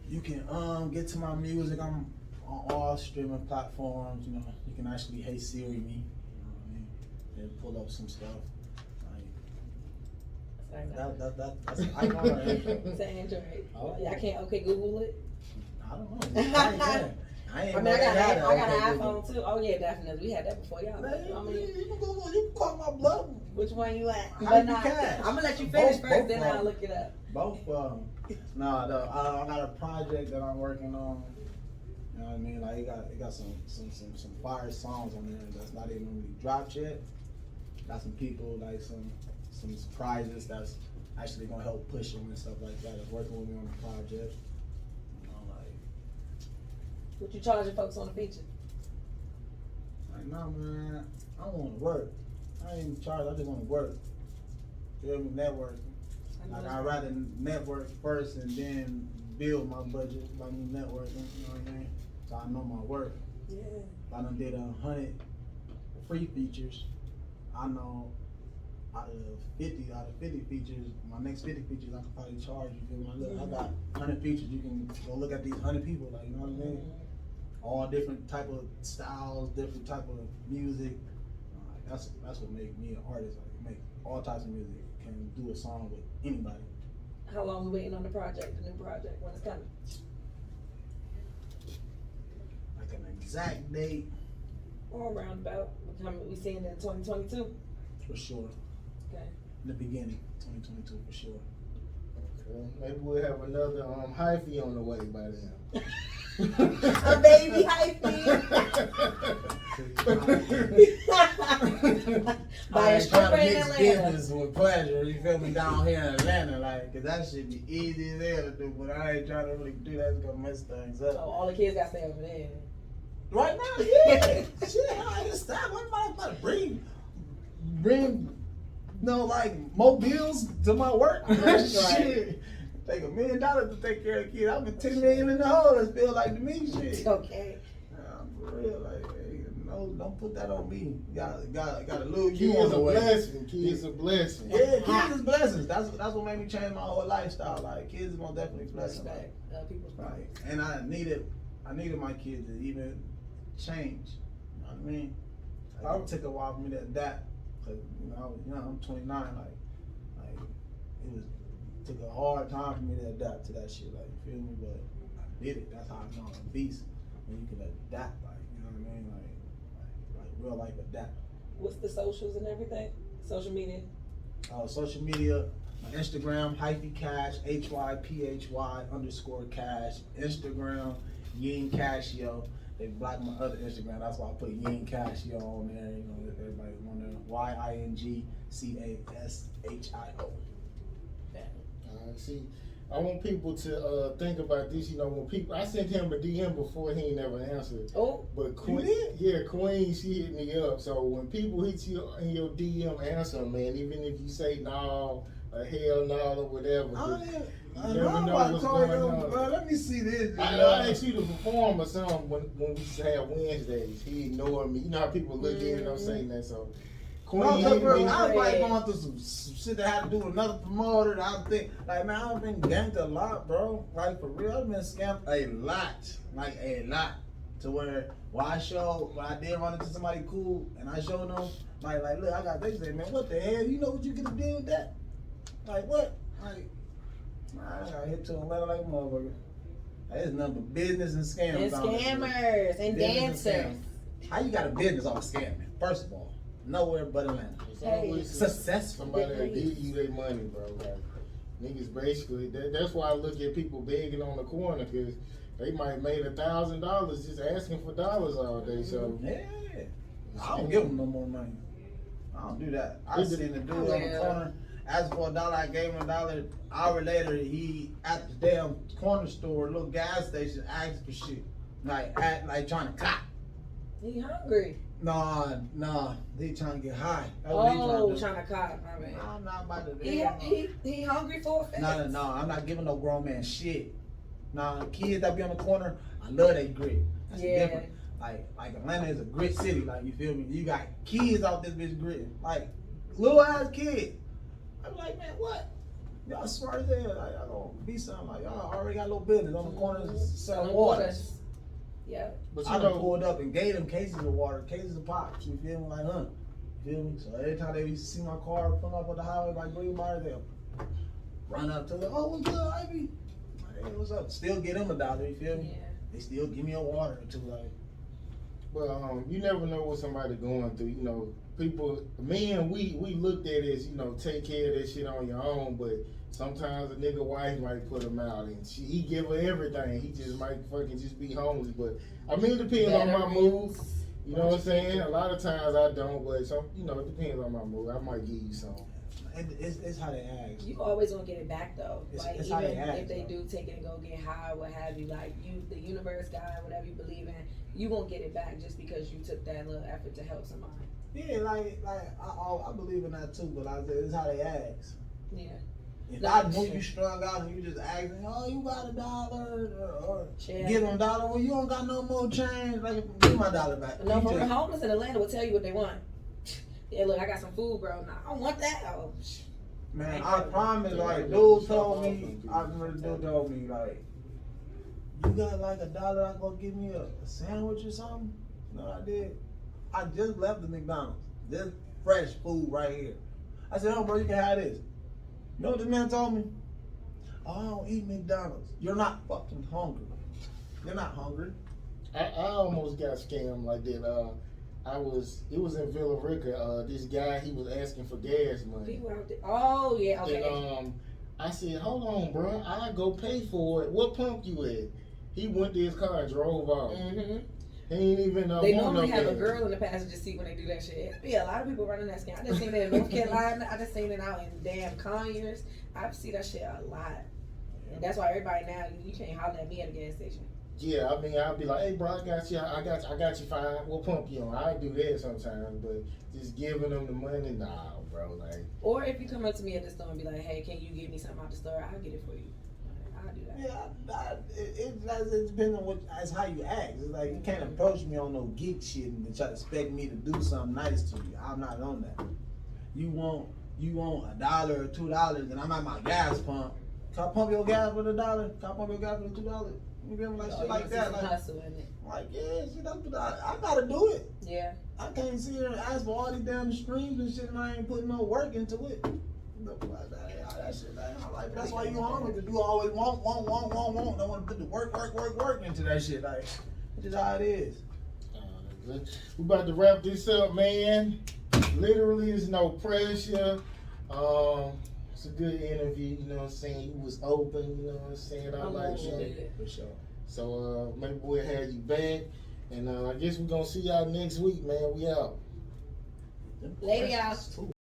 You can get to my music. I'm on all streaming platforms. You know, you can actually Hey Siri me. You know what I mean? And pull up some stuff. That's an icon or Android? It's an Android. Oh. Yeah, I can't. Okay, Google it. I don't know. I I mean, I got an iPhone too. Oh yeah, definitely. We had that before y'all. Man, I mean, you can Google. You can call my bluff. which one you at? Hyphy But nah, Cash. I'm gonna let you finish Both first, then of 'em. I'll look it up. Both of them. No, I got a project that I'm working on. You know what I mean? Like it got some fire songs on there that's not even really dropped yet. Got some people, like some surprises that's actually gonna help push them and stuff like that. That's working with me on the project. You know, What you charging folks on the feature? like nah, man, I want to work. I ain't in charge. I just want to work. Feel me? Network. Like, I'd rather network first and then build my budget by me networking, you know what I mean? So I know my worth. Yeah. If I done did 100 free features, I know out of 50 features, my next 50 features, I could probably charge you. Feel me? Look, I got 100 features. You can go look at these 100 people, like, you know what I mean? All different type of styles, different type of music. That's what make me an artist. Like, make all types of music. Can do a song with anybody. How long we waiting on the project, the new project, when it's coming? Like an exact date, Or around about, we seeing it in 2022? for sure. Okay. In the beginning, 2022 for sure. Okay. Maybe we'll have another Hyphy on the way by then. A baby Hyphy. By I a ain't trying stripper to in mix Atlanta. business with pleasure, you feel me, down here in Atlanta, like, cause that shit be easy as hell to do, but I ain't trying to really do that, it's gonna mess things Oh, up. all the kids got to stay over there. Right now, yeah, shit, I ain't stop, I'm about to bring, you know, like, mobiles to my work, That's right. shit. Take $1 million to take care of the kid, I'm a 10 million in the hole, it feel like to me, shit. Okay. For real, like, hey, no, don't put that on me. Got a little you Kids on the a way. blessing. Kids a blessing. Yeah, kids is blessings. That's what made me change my whole lifestyle. Like, kids is most definitely blessings. Like, Respect. People's property. and I needed my kids to even change. You know what I mean? Like, it took a while for me to adapt. Cause you know, I was young. I'm 29. Like it took a hard time for me to adapt to that shit. Like, you feel me? But I did it. That's how I know I'm a beast. When you can adapt, like, you know what I mean? Like real life adapt. What's the socials and everything? Social media? Social media, my Instagram, Hyphy Cash, HYPHY_cash. Instagram, Yin Cashio. They blocked my other Instagram, that's why I put Yin Cashio on there. You know, if everybody on there, YINGCASHIO. See, I want people to think about this. You know, when people, I sent him a DM before, he ain't never answered. Oh, But Queen, she hit me up. So when people hit you in your DM, answer, man. Even if you say no, or hell no, or whatever. You never know what's going on. Bro, let me see this. I asked you to perform or something when we used to have Wednesdays. He ignored me. You know how people look in and don't say that. So Queen, I was me. like going through some shit that had to do with another promoter. I think, like, man, I've been ganked a lot, bro. Like, for real, I've been scammed a lot. Like, a lot. To where, when I did run into somebody cool, and I showed them, like, look, I got this. They say, man, what the hell? You know what you could do with that? Like, what? Like, I got hit to a letter like a motherfucker. Like, it's nothing but business and scams. and scammers and dancers. How you got a business off scamming? First of all, nowhere but Atlanta. It's always Successful. somebody that give you their money, bro. Like, niggas basically, that's why I look at people begging on the corner, because they might have made $1,000 just asking for dollars all day. So Yeah. I don't give them no more money. I don't do that. I seen the dude on the corner ask for $1. I gave him $1. Hour later, he at the damn corner store, little gas station, asked for shit, like trying to cop. He hungry. Nah, they trying to get high. That's Oh, what he trying to cop, my man. I'm not about to do He hungry for a fix. No, I'm not giving no grown man shit. Nah, kids that be on the corner, I love that grit. That's different. Like Atlanta is a grit city, like, you feel me? You got kids out this bitch gritting. Like, little ass kids. I'm like, man, what? Y'all smart as hell. Like, y'all gonna be something. Like, y'all already got a little business on the corners selling waters. Yeah. But I done pulled up and gave them cases of water, cases of pops. You feel me? Like, huh? You feel me? So every time they used to see my car pull up on the highway, like, Green Bar, they'll run up to them. Oh, what's good, Ivy? Like, hey, what's up? Still get them $1, you feel me? Yeah. They still give me a water or two, like. But you never know what somebody going through. You know, people, men, we looked at it as, you know, take care of that shit on your own. But sometimes a nigga wife might put him out, and he give her everything. He just might fucking just be homeless. But I mean, it depends on my mood. You know what I'm saying? A lot of times I don't, but some, you know, it depends on my mood. I might give you some. It's how they act. You always gonna get it back though. It's Like, how even they act, if they bro. do take it and go get high, what have you, like, you, the universe, God, whatever you believe in, you won't get it back just because you took that little effort to help somebody. Yeah, like I believe in that too, but I said it's how they act. Yeah. If I knew you strung out and you just asking, oh, you got $1, or Yeah. give them $1, well, you don't got no more change, like, give my $1 back. No, You for just- real, homeless in Atlanta will tell you what they want. Yeah, look, I got some food, bro. Nah, I don't want that. Oh, Man, I promise, like, dude told me, I remember the dude told me, like, you got like $1, I gonna give me a sandwich or something? No, I did. I just left the McDonald's. This fresh food right here. I said, oh, bro, you can have this. You know what this man told me? Oh, I don't eat McDonald's. You're not fucking hungry. You're not hungry. I almost got scammed like that. It was in Villa Rica. This guy, he was asking for gas money. people out there. Oh, yeah, okay. And I said, hold on, bro, I'll go pay for it. What pump you at? He went to his car and drove off. Mm-hmm. He ain't even They want normally no have a gas. girl in the passenger seat when they do that shit. Yeah, a lot of people running that scam. I just seen it in North Carolina. I just seen it out in damn Conyers. I see that shit a lot. And that's why everybody now, you can't holler at me at a gas station. Yeah, I mean, I'll be like, hey, bro, I got you fine. What pump you on? I do that sometimes, but just giving them the money, nah, bro. Like, Or if you come up to me at the store and be like, hey, can you get me something out the store? I'll get it for you. I'll do that. Yeah, it depends on that's how you act. It's like, you can't approach me on no geek shit and try to expect me to do something nice to you. I'm not on that. You want $1 or $2, and I'm at my gas pump. Can I pump your gas for $1? Can I pump your gas for $2? You feel me? Like, shit like that. Like, hustle in it. like, yeah, shit, I gotta do it. Yeah. I can't sit here and ask for all these damn streams and shit, and I ain't putting no work into it. That shit, like, that's why you hungry, because you always want. Don't want to put the work into that shit. Like, that's just how it is. we about to wrap this up, man. Literally, there's no pressure. It's a good interview, you know what I'm saying? You was open, you know what I'm saying? I like that. For sure. So maybe we'll have you back. And I guess we're gonna see y'all next week, man. We out. Later, y'all.